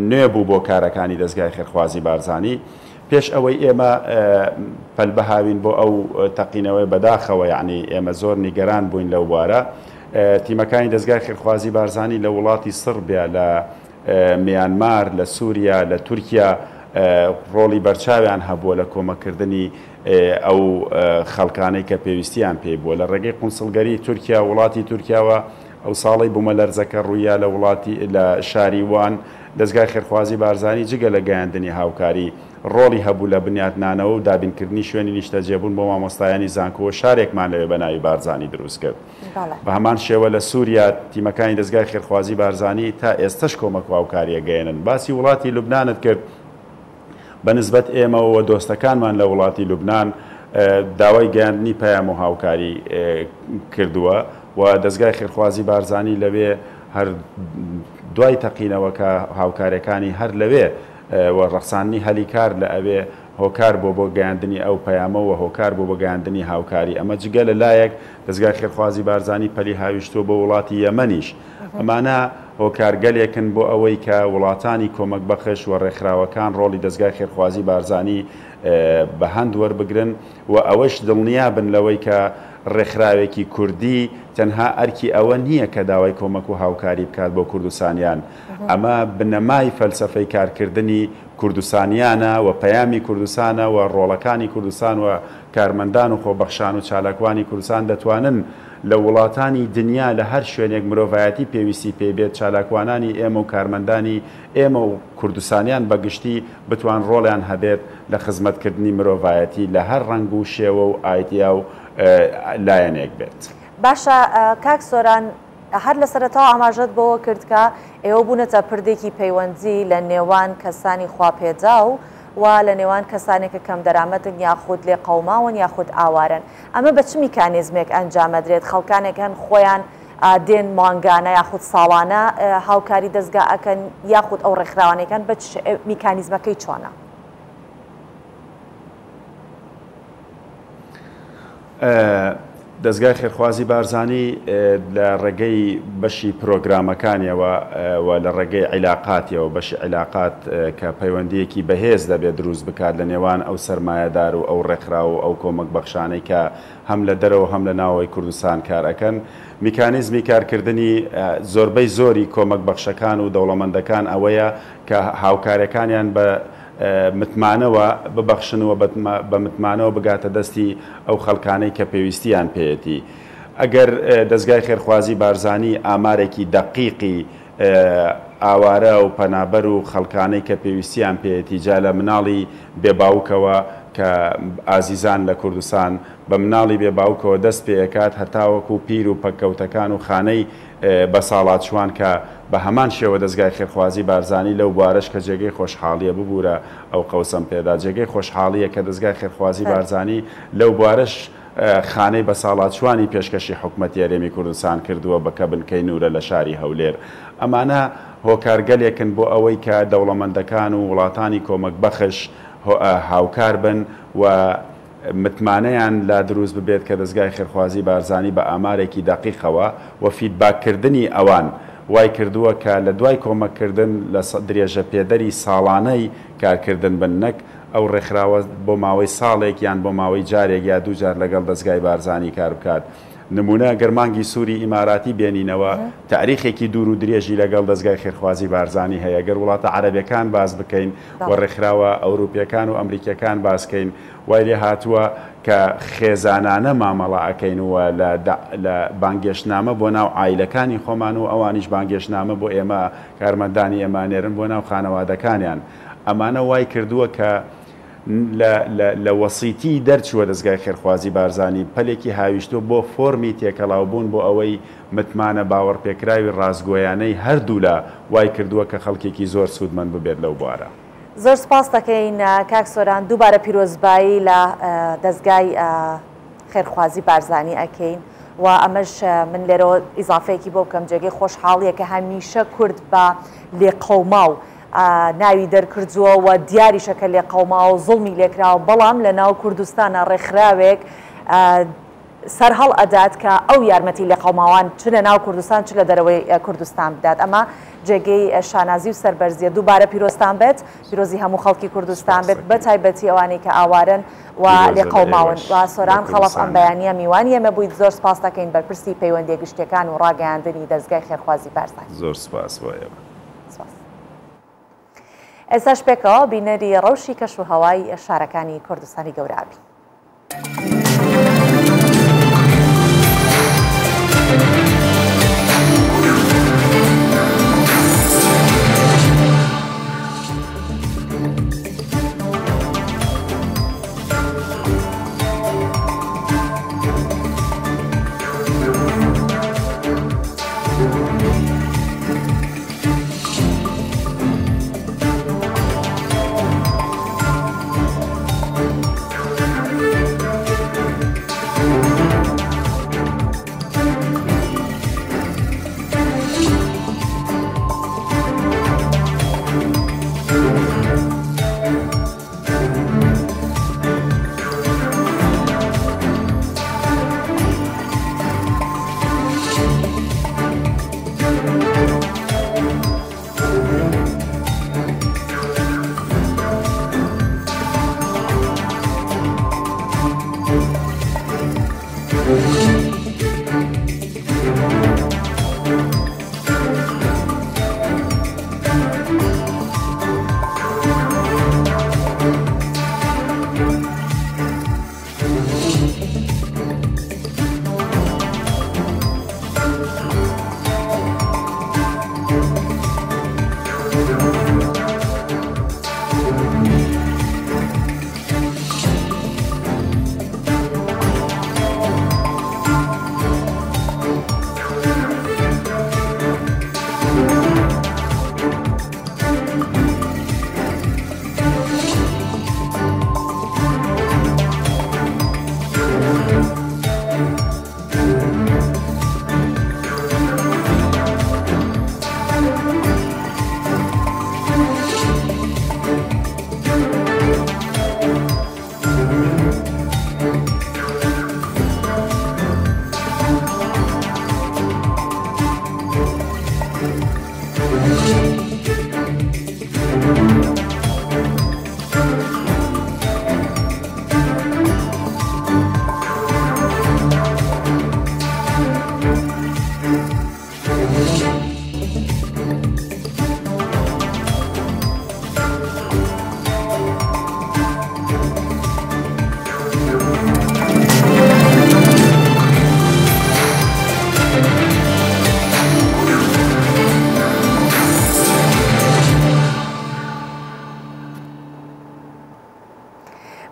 [SPEAKER 4] نوێ بوو بۆ کارەکانی دەستگای خێرخوازی بارزانی پێش ئەوەی ئێمە پەلبەهاوین بۆ ئەو تەقینەوەی بەداخەوە یعنی ئێمە زۆر نیگەران بووین لەو بوارە تیمەکانی دەستگای خێرخوازی بارزانی لە وڵاتی سربیا لە میانمار لە سووریا لە تورکیا ڕۆڵی بەرچاویان هەبووە لە کۆمەکردنی ئەو خەڵکانەی کە پێویستیان پێی بووە لە ڕێگەی قونسڵگەری تورکیا وڵاتی تورکیاوە ئەو ساڵی بوومە لەرزەکە ڕوویە لە وڵاتی لە شاری وان دەستگای خێرخوازی بارزانی جگە لە گەیاندنی هاوکاری ڕۆڵی هەبوو لە بنیاتنانەوە و دابینکردنی شوێنی نیشتەجێبوون بۆ مامۆستایانی زانکۆوە شارێکمان لەوێ بە ناوی بارزانی دروست کرد بە هەمان شێوە لە سووریا تیمەکانی دەستگای خێرخوازی بارزانی تا ئێستش کۆمەک و هاوکاریە گەیەنن باسی وڵاتی لوبنانت کرد بەنسبەت ئێمەوە دۆستەکانمان لە وڵاتی لوبنان داوای گەیاندنی پەیام و هاوکاری کردووە و دەستگای خێرخوازی بارزانی لەوێ هەر دوای تەقینەوە کە هاوکاریەکانی هەر لەوێ و ڕەخسانی هەلی کار لە ئەوێ هۆکار بۆ گەیاندنی ئەو پەیامەوە هۆکار بۆ گەیاندنی هاوکاری ئەمە جگە لە لایەک دەستگای خێرخوازی بارزانی پەلی هاویشتۆ بە وڵاتی یەمەنیش ئەمانە هۆکارگەلێکن بۆ ئەوەی کە وڵاتانی کۆمەک بەخش و ڕێکخراوەکان ڕۆڵی دەستگای خێرخوازی بارزانی بە هەند وەربگرن و ئەوەش دڵنیا بن لەوەی کە ڕێکخراوێکی کوردی تەنها ئەرکی ئەوە نییە کە داوای کۆمەک و هاوکاری بکات بۆ کوردستانیان ئەمە بنەمای فەلسەفەی کارکردنی کوردستانیانە و پەیامی کوردستانە و ڕۆڵەکانی کوردستان و کارمەندان و خۆبەخشان و چالاکوانی کوردستان دەتوانن لە وڵاتانی دنیا لە هەر شوێنێک مرۆڤایەتی پێویستی پێبێت چالاکوانانی ئێمە و کارمەندانی ئێمە و کوردستانیان بەگشتی بتوان ڕۆڵیان هەبێت لە خزمەتکردنی مرۆڤایەتی لە هەر ڕەنگ و شێوە و ئایدیا و لایەنێک بێت.
[SPEAKER 1] باشە کاک سۆران هەر لە سەرەتاوە ئاماژەت بەوە کرد کە ئێوە بوونەتە پردێکی پەیوەندی لە نێوان کەسانی خواپێجا و لە نێوان کەسانێکە کەم دەرامەتن یاخود لێ قەوماون یاخود ئاوارن ئەمە بە چ میکانیزمێک ئەنجامەدرێت خەڵکانێکن خۆیان دێن مانگانە یاخود ساڵانە هاوکاری دەستگا ئەکەن یاخود ئەو ڕێکخراوانەکان بە میکانیزمەکەی چۆنە؟
[SPEAKER 4] دەستگای خێرخوازی بارزانی لە ڕێگەی بەشی پرۆگرامەکانیەوە و لە ڕێگەی عیلاقاتیەوە بەشی عیلاقات کە پەیوەندیەکی بەهێز دەبێت دروست بکات لە نێوان ئەو سەرمایەدار و ئەو ڕێکخرا و ئەو کۆمەک بەخشانەی کە هەم لە دەرەوە هەم لە ناوەوەی کوردستان کارەکەن میکانیزمی کارکردنی زۆربەی زۆری کۆمەک بەخشەکان و دەوڵەمەندەکان ئەوەیە کە هاوکارەکانیان بە متمانەوە ببەخشن و بە متمانەوە بگاتە دەستی ئەو خەڵکانەی کە پێویستیان پێێتی ئەگەر دەستگای خێرخوازی بارزانی ئامارێکی دەقیقی ئاوارە و پەنابەر و خەڵکانەی کە پێویستیان پێێتی جا لە مناڵی بێباوکەوە کە ئازیزان لە کوردستان بە مناڵی بێباوکەوە دەست پێەکات هەتاوەکو پیر و پەکەوتەکان و خانەی بە ساڵات شوان کە بە هەمان شێوە دەستگای خێرخوازی بارزانی لەو بارش کە جێگەی خۆشحاڵیە ببوورە ئەو قەوسم پێدا جێگەی خۆشحاڵیە کە دەستگای خێرخوازی بارزانی لەو بارش خانەی بە ساڵات شوانی پێشکەشی حکوومەتی یاریێمی کوردستان کردووە بە کەبنکەی نورە لە شاری هەولێر ئەمانە هۆکارگەلێکن بۆ ئەوەی کە دەوڵەمەندەکان و وڵاتانی کۆمەک بەخش هاوکار بن و متمانەیان لا دروست ببێت کە دەستگای خێرخوازی بارزانی بە ئامارێکی دەقیقەوە و فیدباککردنی ئەوان وای کردووە کە لە دوای کۆمەککردن لە درێژە پێدەری ساڵانەی کارکردن بن نەک ئەو ڕێکخراوە بۆ ماوەی ساڵێک یان بۆ ماوەی جارێک یا دوو جار لەگەڵ دەستگای بارزانی کار بکات. نمونە گەرمانگی سووری ئیماراتی بێنینەوە تاریخێکی دوور و درێژی لەگەڵ دەستگای خێرخوازی بارزانی هەیە گەر وڵاتە عەرەبیەکان باز بکەین و ڕێکخراوە ئەوروپیەکان و ئەمریکیەکان باسکەین وای لێ هاتووە کە خێزانانە مامەڵە ئەەکەین وە لە بانگێشتنامە بۆ ناو عایلەکانی خۆمان و ئەوانیش بانگێشتنامە بۆ ئێمە کارمەندانی ئێمانێرن بۆ ناو خانەوادەکانیان ئەمانە وای کردووە کە لە وەسیتی دەرچووە دەستگای خێرخوازی بارزانی پەلێکی هاویشتۆ بۆ فۆرمی تێکەڵاوبوون بۆ ئەوەی متمانە باوەڕپێکراوی ڕازگۆیانەی هەردوو لە وای کردووە کە خەڵکێکی زۆر سوودمەند ببێت لەو بوارە.
[SPEAKER 1] زۆر سپاس دەکەین کاک سۆران دووبارە پیرۆزبایی لە دەستگای خێرخوازی بارزانی ئەکەین و ئەمەش من لێرەوە ئیزافەیەکی بۆ بکەم جێگەی خۆشحاڵیە کە هەمیشە کورد بە لێقەوما و ناوی دەرکردووە و دیاریشەکە لێ قەوما و زڵمی لێکراوە بەڵام لە ناو کوردستانە ڕێکخراوێک سەرهەڵ ئەدات کە ئەو یارمەتی لێ قەوماوان چ لە ناو کوردستان چ لە دەرەوەی کوردستان بدات ئەمە جێگەی شانازی و سەربەرزیە دووبارە پیرۆستان بێت پیرۆزی هەموو خەڵکی کوردستان بێت بە تایبەتی ئەوانەی کە ئاوارن و لێ قەوماون و سۆران خەڵف ئەم بەیانیە میوانی ئێمە بوویت زۆر سپاس دەکەین بەرپرسی پەیوەندی گشتەکان و ڕاگەیاندنی دەستگای خێرخوازی بارزانی.
[SPEAKER 4] زۆر سپاس بۆ ئێوە.
[SPEAKER 1] ئێستاش پێکەوە بینەری ڕەوشی کەش و هەوای شارەکانی کوردستانی گەورابی.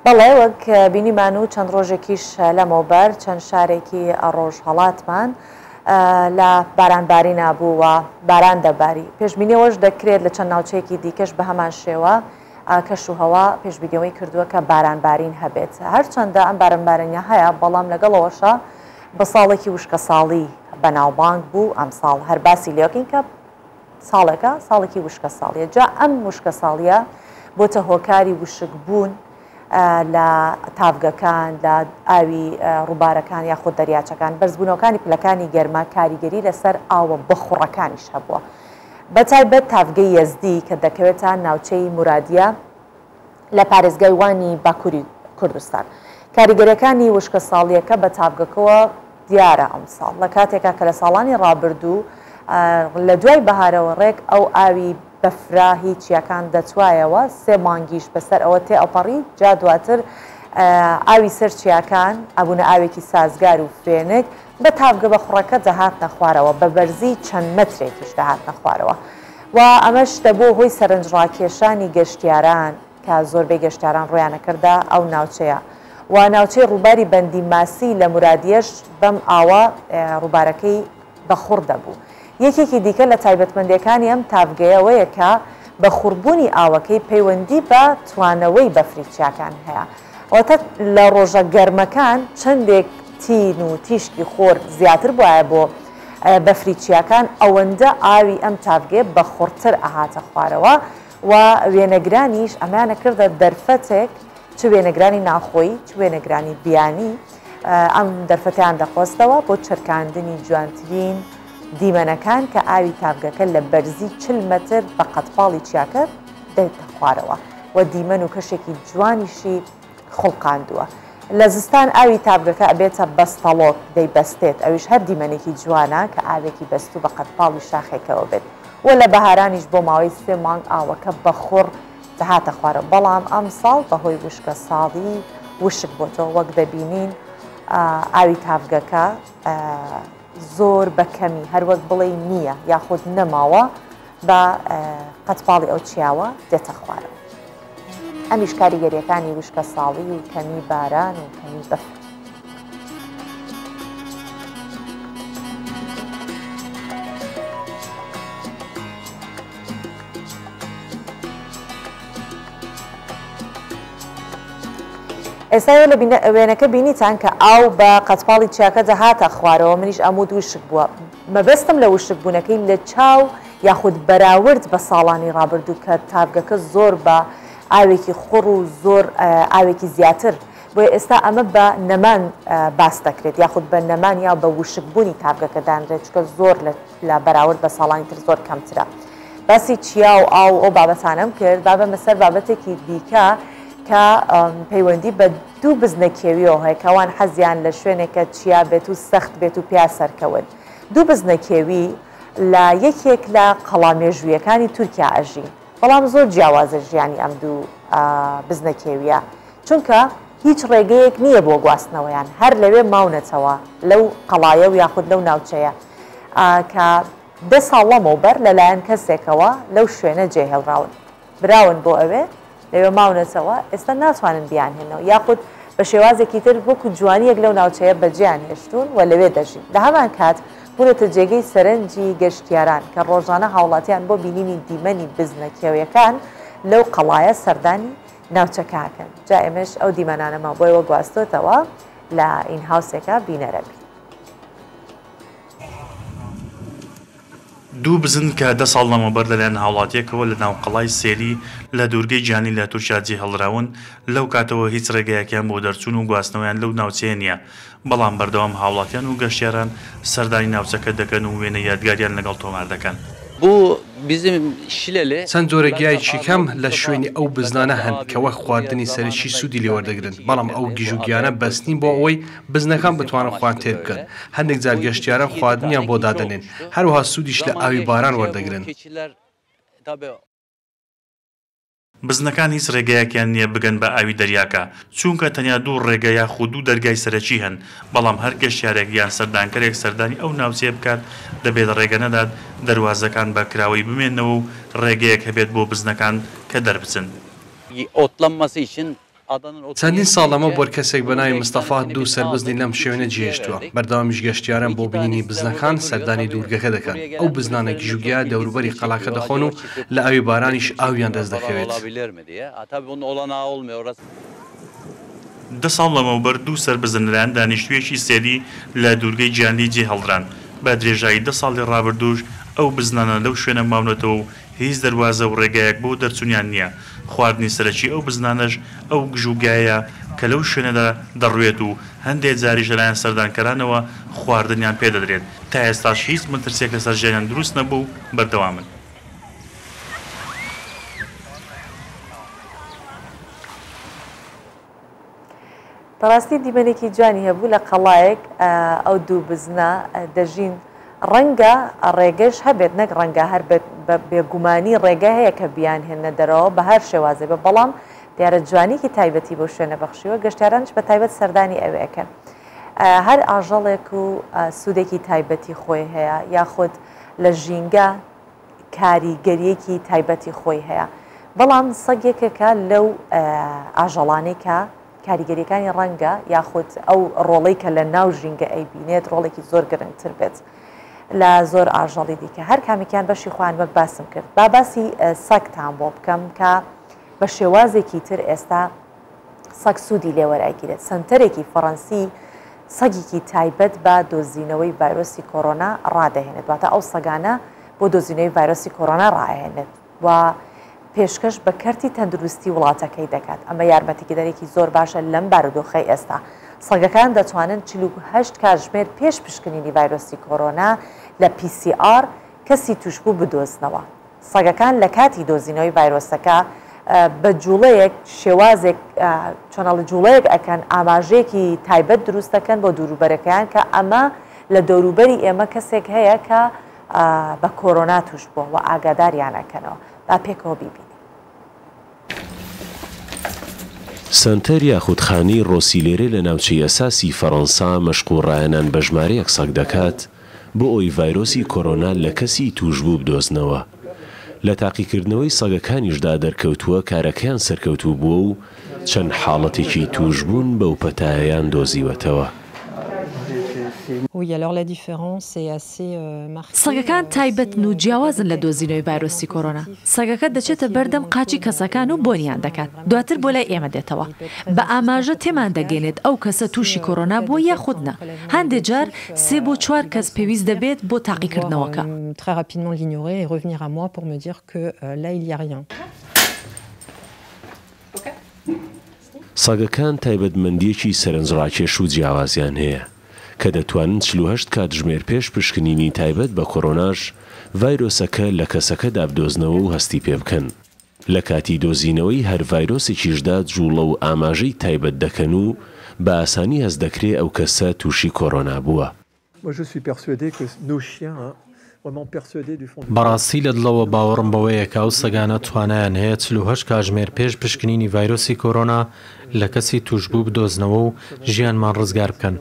[SPEAKER 1] بەڵێ وەک بینیمان و چەند ڕۆژێکیش لەمەوبەر چەند شارێکی ڕۆژ هەڵاتمان لە بارانباری نابووە باران دەباری پێشبینیەوەش دەکرێت لە چەند ناوچەیەکی دیکەش بە هەمان شێوە کەش و هەوا پێشبینیەوەی کردووە کە بارانبارین هەبێت هەرچەندە ئەم بارانبارانە هەیە بەڵام لەگەڵەوەشە بە ساڵێکی وشکە ساڵی بەناوبانگ بوو ئەم ساڵ هەر باسی لێکین کە ساڵێکە ساڵێکی وشکە ساڵیە جا ئەم وشکە ساڵیە بۆتە هۆکاری وشک بوون لە تاڤگەکان لە ئاوی ڕووبارەکان یاخود دەریاچەکان بەرزبوونەوەکانی پلەکانی گەرما کاریگەری لەسەر ئاوە بەخوڕەکانیش هەبووە بەتایبەت تاڤگەی یەزدی کە دەکەوێتە ناوچەی مورادیە لە پارێزگای وانی باکووری کوردستان کاریگەریەکانی وشکە ساڵیەکە بە تاڤگەکەوە دیارە ئەم ساڵ لە کاتێکا کە لە ساڵانی ڕابردوو لە دوای بەهارەوە ڕێک ئەو ئاوی بەفرا هیچ یەکان دەتوایەوە سێ مانگیش بەسەر ئەوە تێ ئەپەڕی جا دواتر ئاوی سەر چیاکان ئەبوونە ئاوێکی سازگار و فێنک بە تاڤگە بە خوڕەکە دەهاتنە خوارەوە بە بەرزی چەند مەترێکیش دەهاتنە خوارەوە و ئەمەش دەبوو هۆی سەرنجڕاکێشانی گەشتیاران کە زۆربەی گەشتیاران ڕۆیانەکردا ئەو ناوچەیە و ناوچەی ڕووباری بەندی ماسی لە مورادیەش بەم ئاوە ڕووبارەکەی بەخوڕ دەبوو یەکێکی دیکە لە تایبەتمەندیەکانی ئەم تاڤگەیەوەیە کە بە خوڕبوونی ئاوەکەی پەیوەندی بە توانەوەی بەفریچیاکان هەیە ئەوەتە لە ڕۆژە گەرمەکان چەندێک تین و تیشکی خۆر زیاتر بواە بۆ بەفریچیاکان ئەوەندە ئاوی ئەم تاڤگەیە بە خوڕتر ئەهاتە خوارەوە و وێنەگرانیش ئەمانە کردە دەرفەتێک چ وێنەگرانی ناخۆیی چ وێنەگرانی بیانی ئەم دەرفەتیان دەخواستەوە بۆ چرکاندنی جوانترین دیمەنەکان کە ئاوی تاڤگەکە لە بەرزی 40 مەتر بە قەتپاڵی چیاکە دێتە خوارەوە و دیمەن و کەشێکی جوانیشی خوڵقاندووە لە زستان ئاوی تاڤگەکە ئەبێتە بەستەڵۆک دەیبەستێت ئەویش هەر دیمەنێکی جوانە کە ئاوێکی بەستوو بە قەتپاڵی شاخێکەوە بێت و لە بەهارانیش بۆ ماوەی 3 مانگ ئاوەکە بەخوڕ دەهاتە خوارە بەڵام ئەم ساڵ بەهۆی وشکە ساڵی وشک بۆتەوە وەک دەبینین ئاوی تاڤگەکە زۆر بەکەمی هەروەک بڵێ نییە یاخود نەماوە بە قەتپاڵی ئەو چیاوە دێتە خوارەوە ئەمیش کاریگەریەکانی وشکە ساڵی و کەمی باران و کەمی بەفر ئێستا لە وێنەکە بینیتان کە ئاو بە قەتپاڵی چیاکە دەهاتە خوارەوە منیش ئەمود وشک بووە مەبەستم لە وشک بوونەکەی لە چاو یاخود بەراورد بە ساڵانی ڕابردوو کە تاڤگەکە زۆر بە ئاوێکی خوڕ و زۆر ئاوێکی زیاتر بۆیە ئێستا ئەمە بە نەمان باس دەکرێت یاخود بە نەمان یا بە وشک بوونی تاڤگەکە دانرێت چکە زۆر لە بەراورد بە ساڵانی تر زۆر کەمترە باسی چیا و ئاو ئەو بابەتانەم کرد با بەمە سەر بابەتێکی دیکە کە پەیوەندی بە دوو بزنەکێویەوە هەیە کەوان حەزیان لە شوێنێکە چیا بێت و سەخت بێت و پیا سەرکەون دوو بزنەکێوی لە یەکێک لە قەڵامێژوویەکانی تورکیا ئەژین بەڵام زۆر جیاوازە ژیانی ئەم دوو بزنەکێویە چونکە هیچ ڕێگەیەک نییە بۆ گواستنەوەیان هەر لەوێ ماونەتەوە لەو قەڵایە و یاخود لەو ناوچەیە کە 10 ساڵ لەمەوبەر لەلایەن کەسێکەوە لەو شوێنە جێهێڵراون براون بۆ ئەوێ لەوێ ماونەتەوە ئێستا ناتوانن بیانهێنەوە یاخود بە شێوازێکی تر وەکو جوانیەک لەو ناوچەیە بەجیان هێشتون و لەوێ دەژین لە هەمان کات بوونەتە جێگەی سەرنجی گەشتیاران کە ڕۆژانە هاوڵاتیان بۆ بینینی دیمەنی بزنەکێویەکان لەو قەڵایە سەردانی ناوچەکەکەن جا ئێمەش ئەو دیمەنانەمە بۆیەوە گواستۆتەوە لە ئین هاوسێکە بینەرەبی
[SPEAKER 5] دوو بزن کە 10 ساڵ لەمەبەر لەلایەن هاوڵاتیەکەوە لە ناو قەڵای سێری لە دوورگەی گیانی لە تورکیا هەڵراون لەو کاتەوە هیچ ڕێگەیەکیان بۆ دەرچوون و گواستنەوەیان لەو ناوچەیە نییە بەڵام بەردەوام هاوڵاتیان و گەشتیاران سەردانی ناوچەکە دەکەن و وێنە یادگاریان لەگەڵ تۆمار دەکەن
[SPEAKER 6] چەند جۆرەگیایکی کەم لە شوێنی ئەو بزنانە هەن کە وەک خواردنی سەرشی سوودی لێوەردەگرن بەڵام ئەو گیژوگیانە بەستنی بۆ ئەوەی بزنەکان بتوانن خوارد تێر بکەن هەندێک جار گەشتیاران خواردنیان بۆ دادەنێن هەروها سوودیش لە ئاوی باران وەردەگرن
[SPEAKER 5] بزنەکان هیچ ڕێگەیەکیان نییە بگەن بە ئاوی دەریاکە چونکە تەنیا دوو ڕێگە یاخود دوو دەرگای سەرەکی هەن بەڵام هەر گەشتیارێک یان سەردانکەرێک سەردانی ئەو ناوچەیە بکات دەبێت ڕێگە نەدات دەواازەکان بە کراوەی بمێنەوە و ڕێگەیەک هەبێت بۆ بزنەکان کە دەربچن
[SPEAKER 6] چەندین ساڵ لەمە بۆ کەسێک بە ناوی مستەفا دوو سەربزنی لەم شوێنە جێهێشتووە بەردەوامیش گەشتیاران بۆ بینینی بزنەکان سەردانی دوورگەکە دەکەن ئەو بزنانە گیژوگیا دەوروبەری قەڵاکە دەخۆن و لە ئاوی بارانیش ئاویان دەست دەکەوێت
[SPEAKER 5] 10 ساڵ لەمەوبەر دوو سەربزنران دانیشتوێکی سێری لە دوورگەی گیانی جێ هەڵدران بە درێژایی 10 ساڵی ڕابردوش ئەو بزنانە لەو شوێنە ماونەتەوە و هیچ دەواازە و ڕێگایەک بۆ دەرچوونیان نییە خواردنی سەرەکی ئەو بزنانەش ئەو گژوگایە کە لەو شوێنەدا دەڕوێت و هەندێک جاریش لەلایەن سەردانکەرانەوە خواردنیان پێدەدرێت تا ئێستاش هیچ مترسێک لەسەر ژیانیان دروست نەبوو بەردەوامن
[SPEAKER 1] بەڕاستی دیمەنێکی جوانی هەبوو لە قەڵایەک ئەو دوو بزنە دەژین ڕەنگە ڕێگەش هەبێت نەک ڕەنگە هەر بێگومانی ڕێگە هەیە کە بیان هێنە دەرەوە بە هەر شێوازێ بە بەڵام دیارە جوانێکی تایبەتی بۆ شوێنە بەخشیوە گەشتیارانش بە تایبەت سەردانی ئەوەیەکەن هەر ئاژەڵێک و سوودێکی تایبەتی خۆی هەیە یاخود لە ژینگە کاریگەریەکی تایبەتی خۆی هەیە بەڵام سەگێکەکە لەو ئاژەڵانێکە کاریگەریەکانی ڕەنگە یاخود ئەو ڕۆڵەی کە لە ناو ژینگە ئەیبینێت ڕۆڵێکی زۆر گرنگتر بێت لە زۆر ئاژەڵی دیکە هەر کامیکیان بەشی خوان وەک باسم کرد با باسی سەگتان بۆ بکەم کە بە شێوازێکی تر ئێستا سەگ سوودی لێوەرەگیرێت سنتەرێکی فەڕەنسی سەگێکی تایبەت بە دۆزینەوەی ڤایرۆسی کۆڕۆنا ڕادەهێنێت واتە ئەو سەگانە بۆ دۆزینەوەی ڤایرۆسی کۆڕۆنا ڕاهێنێت و پێشکەش بە کەرتی تەندروستی وڵاتەکەی دەکات ئەمە یارمەتیگەدەرێکی زۆر باشە لەم بارودۆخەی ئێستا سەگەکان دەتوانن 48 کاتژمێر پێش پشکنینی ڤایرۆسی کۆڕۆنا لە PCR کەسی توشبوو بدۆزنەوە سەگەکان لە کاتی دۆزینەوەی ڤایرۆسەکە بە جوڵەیەک شێوازێک چۆنەڵ جوڵەیەک ئەکەن ئاماژەیەکی تایبەت دروست دەکەن بۆ دووروبەرەکەیان کە ئەمە لە دەوروبەری ئێمە کەسێک هەیە کە بە کۆڕۆنا توش بووە و ئاگاداریانەکەنەوە با پێکەوە بیبینی
[SPEAKER 7] سنتەر یاخودخانی ڕۆسیلێرە لە ناوچەی ئەساسی فەڕەنسا مەشقوڕایەنان بە ژمارەیەک سەگ دەکات بۆ ئەوی ڤایرۆسی کۆڕۆنا لە کەسی توشبوو بدۆزنەوە لە تاقیکردنەوەی سەگەکانیشدا دەرکەوتووە کارەکەیان سەرکەوتوو بووە و چەند حاڵەتێکی توشبوون بەو پەتایەیان دۆزیوەتەوە
[SPEAKER 8] سەگەکان تایبەتن و جیاوازن لە دۆزینەوەی ڤایرۆسی کۆڕۆنا سەگەکە دەچێتە بەردەم قاچی کەسەکان و بۆنیان دەکات دواتر بۆ لای ئێمە دێتەوە بە ئاماژە تێمان دەگەێنێت ئەو کەسە تووشی کۆڕۆنا بۆ یاخودنە هەندێک جار 3 بۆ 4 کەس پێویست دەبێت بۆ تاقیکردنەوەکە
[SPEAKER 7] سەگەکان تایبەتمەندیەکی سەرنجڕاکێش و جیاوازیان هەیە کە دەتوانن 48 کاتژمێر پێش پشکنینی تایبەت بە کۆڕۆناش ڤایرۆسەکە لە کەسەکەدا بدۆزنەوە و هەستی پێ بکەن لە کاتی دۆزینەوەی هەر ڤایرۆسێکیشدا جوڵە و ئاماژەی تایبەت دەکەن و بە ئاسانی هەست دەکرێت ئەو کەسە تووشی کۆڕۆنا بووە
[SPEAKER 9] بەڕاستی لە دڵەوە باوەڕم بەوەیە کە ئەو سەگانە توانایان هەیە 48 کاتژمێر پێش پشکنینی ڤایرۆسی کۆڕۆنا لە کەسی توشبوو بدۆزنەوە و ژیانمان ڕزگار بکەن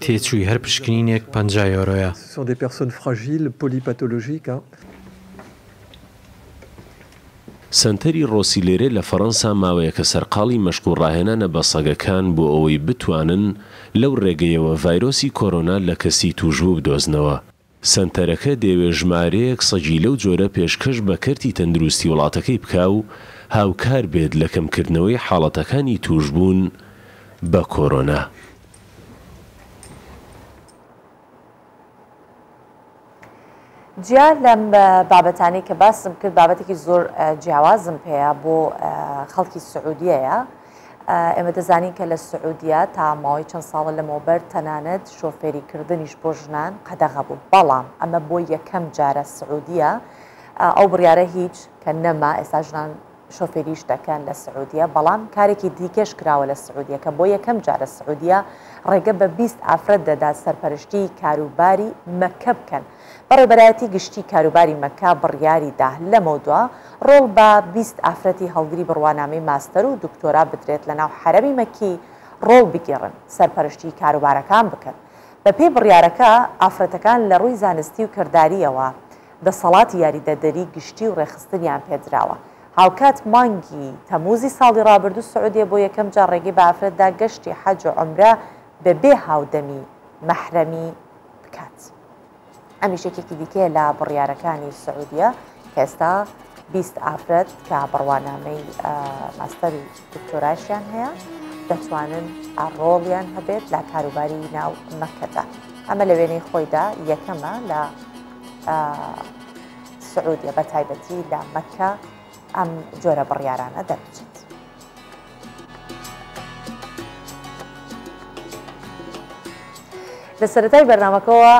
[SPEAKER 9] تێچووی هەر پشکنینێک 50 یۆرۆیە
[SPEAKER 7] سنتەری ڕۆسیلێرێ لە فەڕەنسا ماوەیەکە سەرقاڵی مەشقوڕاهێنانە بە سەگەکان بۆ ئەوەی بتوانن لەو ڕێگەیەوە ڤایرۆسی کۆرۆنا لە کەسی توشبوو بدۆزنەوە. سنتەرەکە دەیەوێت ژمارەیەک سەگی لەو جۆرە پێشکەش بە کەرتی تەندروستی وڵاتەکەی بکا و هاوکار بێت لە کەمکردنەوەی حاڵەتەکانی توشبوون بە کۆرۆنا.
[SPEAKER 1] جیا لەم بابەتانەی کە باسم کرد بابەتێکی زۆر جیاوازم پێەیە بۆ خەڵکی سعودیەیە. ئێمە دەزانین کە لە سعودیا تا ماوەی چەند ساڵە لەمەوبەر تەنانەت شۆفێریکردنیش بۆ ژنان قەدەغە بوو، بەڵام ئەمە بۆ یەکەم جارە سعودیە ئەو بڕیارە هیچ کە نەما ئێستا ژنان شۆفێریش دەکەن لە سعودیا، بەڵام کارێکی دیکەش کراوە لە سعودیا کە بۆ یەکەم جارە سعودیا ڕێگە بە 20 ئافرەت دەدا سەرپەرشتی کاروباری مەکە بکەن. بەڕێبەرایەتی گشتی کاروباری مەکە بڕیاریدا لەمە دووە ڕۆڵ بە 20 ئافرەتی هەڵگری بڕوانامەی ماستەر و دکتۆرا بدرێت لە ناو حەرەمی مەکی ڕۆڵ بگێڕن سەرپەرشتی کاروبارەکان بکەن. بە پێی بڕیارەکە ئافرەتەکان لە ڕووی زانستی و کرداریەوە دەسەڵاتی یاریدەدەری گشتی و ڕێخستنیان پێدراوە. هاوکات مانگی تەموزی ساڵی ڕابردوو سعودیە بۆ یەکەم جار ڕێگەی بە ئافرەتدا گەشتی حەج و عومرە بەبێ هاودەمی مەحرەمی بکات. ئەمیشێکێکی دیکە لە بڕیارەکانی سعودیە کە ئێستا 20 ئافرەت کە بڕوانامەی ماستەری دکتۆراشیان هەیە دەتوانن ڕۆڵیان هەبێت لە کاروباری ناو مەکەدا. ئەمە لە وێنەی خۆیدا یەکەمە لە سعودیە بە تایبەتی لە مەکە ئەم جۆرە بڕیارانە دەربچێت. لە سەرەتای بەرنامەکەەوە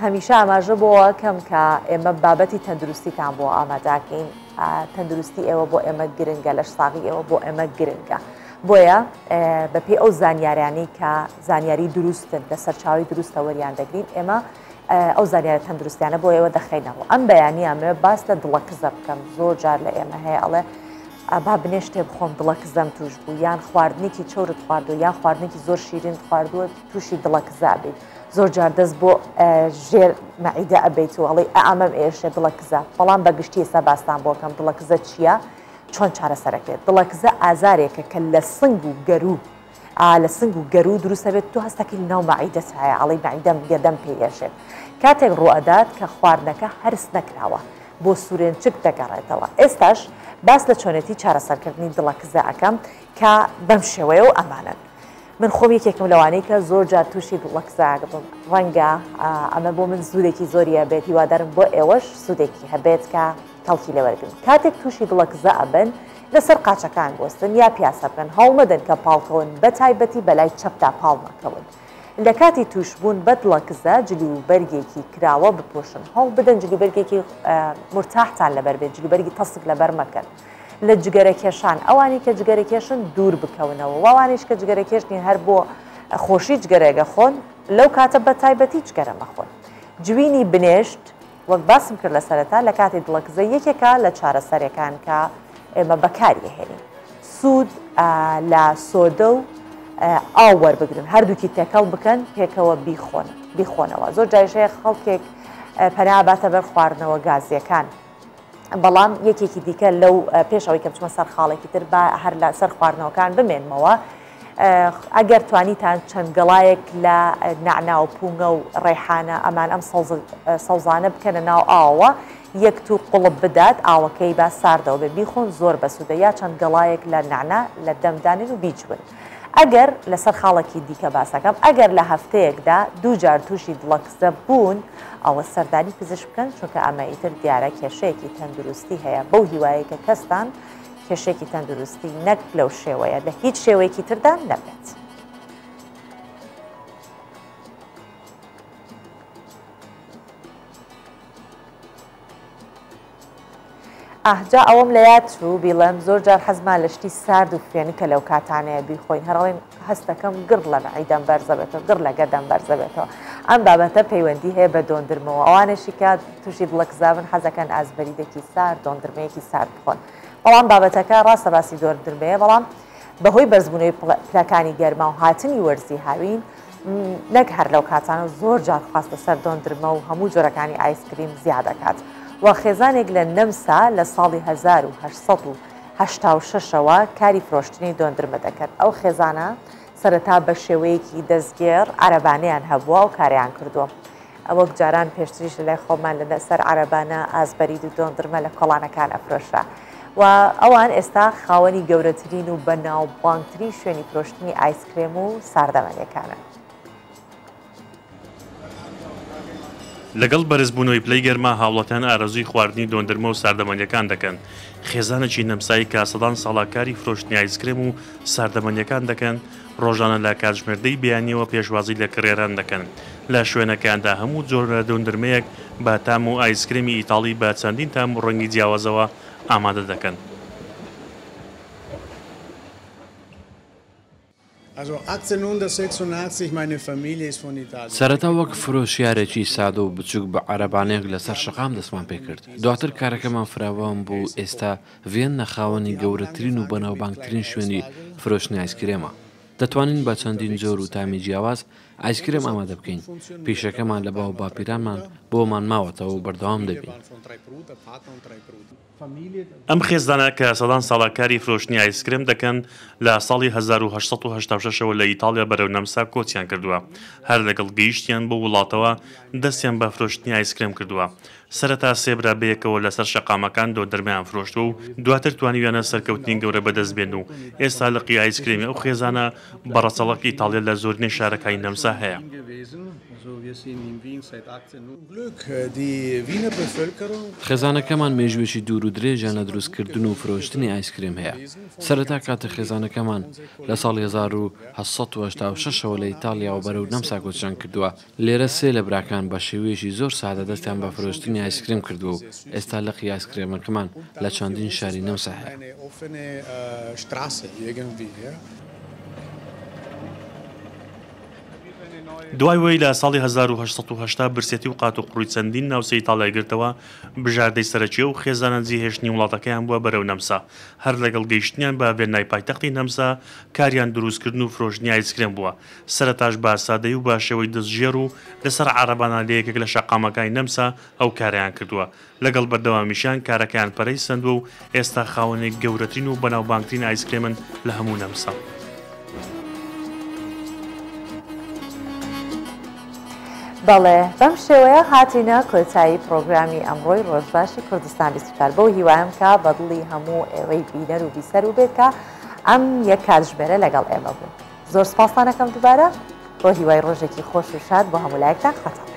[SPEAKER 1] هەمیشە ئاماژە بۆەوە کەم کە ئێمە بابەتی تەندروستیتان بۆ ئاماداکەین. تەندروستی ئێوە بۆ ئێمە گرنگە، لە ساغی ئێوە بۆ ئێمە گرنگە. بۆیە بەپێی ئەو زانیاریانی کە زانیاری دروستن لە سەرچاوی دروستە وەریان دەگرین ئێمە ئەو زانیارە تەندروستیانە بۆ ئێوە دەخینەوە. ئەم بەیانی ئەمە باس لە دڵەکزە بکەم. زۆر جار لە ئێمە هەیە ئەڵێ با بنێشتێ بخۆم دڵەکزەم توش بوو، یان خواردنێکی چۆرت خواردو یان خواردنێکی زۆر شیرین خواردووە تووشی دڵەکزا بێت. زۆر جار دەست بۆ ژێر مەعیدە ئەبێت و ئەڵێ ئەمەم ئێشێ دڵەکزە، بەڵام بەگشتی ئێستا باستان بۆکەم دڵەکزە چییە؟ چۆن چارەسەرەکرێت؟ دڵەکزە ئازارێکە کە لە سنگ و گەرو لە سنگ و گەرو دروستە بێت تو هەستەکەی ناو مەعیدەت هەیە ئەڵێ مەعیدەم گەدەم پێگەشێت. کاتێک ڕوئەدات کە خواردنەکە هەرس نەکراوە بۆ سوورێنچک دەگەڕێتەوە. ئێستاش باس لە چۆنەتی چارەسەرکردنی دڵەکزە ئەەکەم کە بەم شێوەیە و ئەمانن. من خۆم یەکێکم لەوانەیە کە زۆر جار تووشی دڵەکزاگە بم، ڕەنگە ئەمە بۆ من سوودێکی زۆریە بێت، هیوادارم بۆ ئێوەش سوودێکی هەبێت کە کەڵکی لەوەرگن. کاتێک تووشی دڵەکزە ئەبن لەسەر قاچەکان بۆستن یا پیاسە بکەن، هەوڵ مەدەن کە پاڵکەون بە تایبەتی بەلای چەپدا پاڵ نەکەون. لە کاتی توشبوون بە دڵەکزە جلوبەرگێکی کراوە بپۆشن، هەوڵ بدەن جلوبەرگێکی مرتاحتان لەبەر بێت، جلوبەرگی تەسک لەبەر مەکەن. لە جگەرە کێشان ئەوانی کە جگەرە کێشن دوور بکەونەوە، وانیش کە جگەرە کێشتین هەر بۆ خۆشی جگەرێگە خۆن لەو کاتە بە تایبەتی جگەرە مەخۆن. جوینی بنێشت وەک باسم کرد لە سەرەتا لە کاتی دڵەکزە یەکێکە لە چارەسەرەکان کە ئێمە بەکاریهێنین. سوود لە سۆدە و ئاو وەربگرن، هەردووکی تێکەڵ بکەن پێکەوە بیخۆنەوە. زۆر جایشەیە خەڵکێک پەنا باتە بەر خواردنەوە گازیەکان، بەڵام یەکێکی دیکە لەو پێشەوەی کە بچمە سەر خاڵێکی تر با هەر لە سەر خواردنەوەکان بمێنمەوە. ئەگەر توانیتان چەند گەڵایەک لە نعنا و پونگە و ڕێحانە ئەمان ئەم سەوزانە بکەنە ناو ئاوە، یەک تو قوڵب بدات ئاوەکەی با ساردەوە بێ بیخۆن زۆر بەسوودە، یا چەند گەڵایەک لە نعنا لە دەمدانین و بیجون. ئەگەر لەسەر خاڵێکی دیکە باسەکەم ئەگەر لە هەفتەیەکدا دوو جار تووشی دڵەکزە بوون ئەوە سەردانی پزیشک بکەن، چونکە ئەمە ئیتر دیارە کێشەیەکی تەندروستی هەیە بەو هیوایە کە کەستان کێشێکی تەندروستی نەک لەو شێوەیە لە هیچ شێوەیەکی تردا نەبێت. ئاهجا ئەوەم لە یاد چوو بیڵێم زۆر جار حەزمان لە شتی سارد و فێنی کە لەو کاتانەیە بیخۆین، هەرڵێن هەستەکەم گڕ لە مەعیدەم بەرزە بێتەوە، گڕ لە گەردەم بەرزە بێتەوە. ئەم بابەتە پەیوەندی هەیە بە دۆندرمەوە. ئەوانێکی کات تووشی دڵەکزابن حەزەکەن ئازبەریدێکی سارد دۆندرمەیەکی سارد بخۆن، بەڵام بابەتەکە ڕاستە باسی دۆندرمەیە، بەڵام بەهۆی بەرزبوونەوەی پلەکانی گەرما و هاتنی وەرزی هاوین نەک هەر لەو کاتانە زۆر جار خواستە سەر دۆندرمە و هەموو جۆرەکانی ئایسکریم زیاد دەکات. و خێزانێک لە نەمسا لە ساڵی 1986ەوە کاری فرۆشتنی دۆندرمە دەکرد. ئەو خێزانە سەرەتا بە شێوەیەکی دەستگێر عەرەبانەیان هەبووە و کاریان کردووە. ئەوەک جاران پێشتریش لای خۆمان لەسەر عەرەبانە ئازبەرید و دۆندرمە لە کۆڵانەکان ئەفرۆشرا و ئەوان ئێستا خاوەنی گەورەترین و بەناوبانگترین شوێنی فرۆشتنی ئایسکرێم و ساردەمەنیەکانن.
[SPEAKER 5] لەگەڵ بەرزبوونەوەی پلەی گەرما هاوڵەتیان ئارەزووی خواردنی دۆندرمە و ساردەمەنیەکان دەکەن. خێزانێکی نەمسایی کاسەدان ساڵاکاری فرۆشتنی ئایسکرێم و ساردەمەنیەکان دەکەن، ڕۆژانە لە کاتژمێردەی بەیانیەوە پێشوازی لە کڕێران دەکەن. لە شوێنەکاندا هەموو جۆرە دۆندرمەیەک بە تام و ئایسکرێمی ئیتاڵی بە چەندین تام و ڕەنگی جیاوازەوە ئامادە دەکەن.
[SPEAKER 10] سەرەتا وەک فرۆشیارێکی سادە و بچووک بە عەرەبانەیەک لەسەر شەقام دەستمان پێ کرد. دواتر کارەکەمان فراوان بوو ئێستا ڤێن نەخاوەنی گەورەترین و بەناوبانگترین شوێنی فرۆشتنی ئایسکرێمە. دەتوانین بە چەندین جۆر و تامی جیاواز ئایسکرێم ئامادە بکەین. پیشەکەمان لە باو باپیرانمان بۆمان ماوەتەوە و بەردەوام دەبین.
[SPEAKER 5] ئەم خێزانە کە سەدان ساڵاکاری فرۆشتنی ئایسکرێم دەکەن لە ساڵی 1986ەوە لە ئیتالیا بەرەو نەمسا کۆچیان کردووە. هەر لەگەڵ گەیشتیان بۆ وڵاتەوە دەستیان بە فرۆشتنی ئایسکرێم کردووە. سەرەتا سێبرا بەیەکەوە لەسەر شەقامەکان دۆندرمەیان فرۆشتوە و دواتر توانیویانە سەرکەوتنی گەورە بەدەست بێن و ئێستا لقی ئایسکرێمی ئەو خێزانە بەڕەچەڵەکی ئیتالیا لە زۆرینەی شارەکانی نەمسا هەیە.
[SPEAKER 10] خێزانەکەمان مێژوێکی دوور و درێژیان لە دروستکردن و فرۆشتنی ئایسکرێم هەیە. سەرەتا کاتە خێزانەکەمان لە ساڵی 1986ەوە لە ئیتالیا و بەرەو نەمسا کۆچیان کردووە. لێرە سێ لە براکان بە شێوەیەکی زۆر سادە دەستیان بە فرۆشتنی ئایسکرێم کردووە و ئێستا لەقی ئایسکرێمەکەمان لە چەندین شاری نەمسا هەیە.
[SPEAKER 5] دوای وی لە ساڵی 1970 برسێتی و قات و قڕووی چەندین ناوچەی ئیتاڵیای گرتەوە بژاردەی سەرەکیە و خێزانە جێهێشتنی وڵاتەکەیان بووە بەرەو نەمسا. هەر لەگەڵ گەیشتنیان بە ڤێنای پایتەختی نەمسا کاریان دروستکردن و فرۆشتنی ئایسکرێم بووە. سەرەتاش بە سادەیی و با شێوەی دەستژێر و لەسەر عەرەبانە لە یەکێک لە شەقامەکانی نەمسا ئەو کاریان کردووە. لەگەڵ بەردەوامیشیان کارەکەیان پەرەی سندووە و ئێستا خاوەنێک گەورەترین و بەناوبانگترین ئایسکرێمن لە هەموو نەمسا.
[SPEAKER 1] بەڵێ بەم شێوەیە هاتینە کۆتایی پرۆگرامی ئەمڕۆی ڕۆژباشی کوردستان 24 بۆ هیوایم کە بەدڵی هەموو ئێوەی بینەر و بیسەر و بێت کە ئەم یەک کاتژمێرە لەگەڵ ئێمە بوون. زۆر سپاسان دەکەم دووبارە بۆ هیوای ڕۆژێکی خۆش و شاد بۆ هەموو لایەکتان خەتە.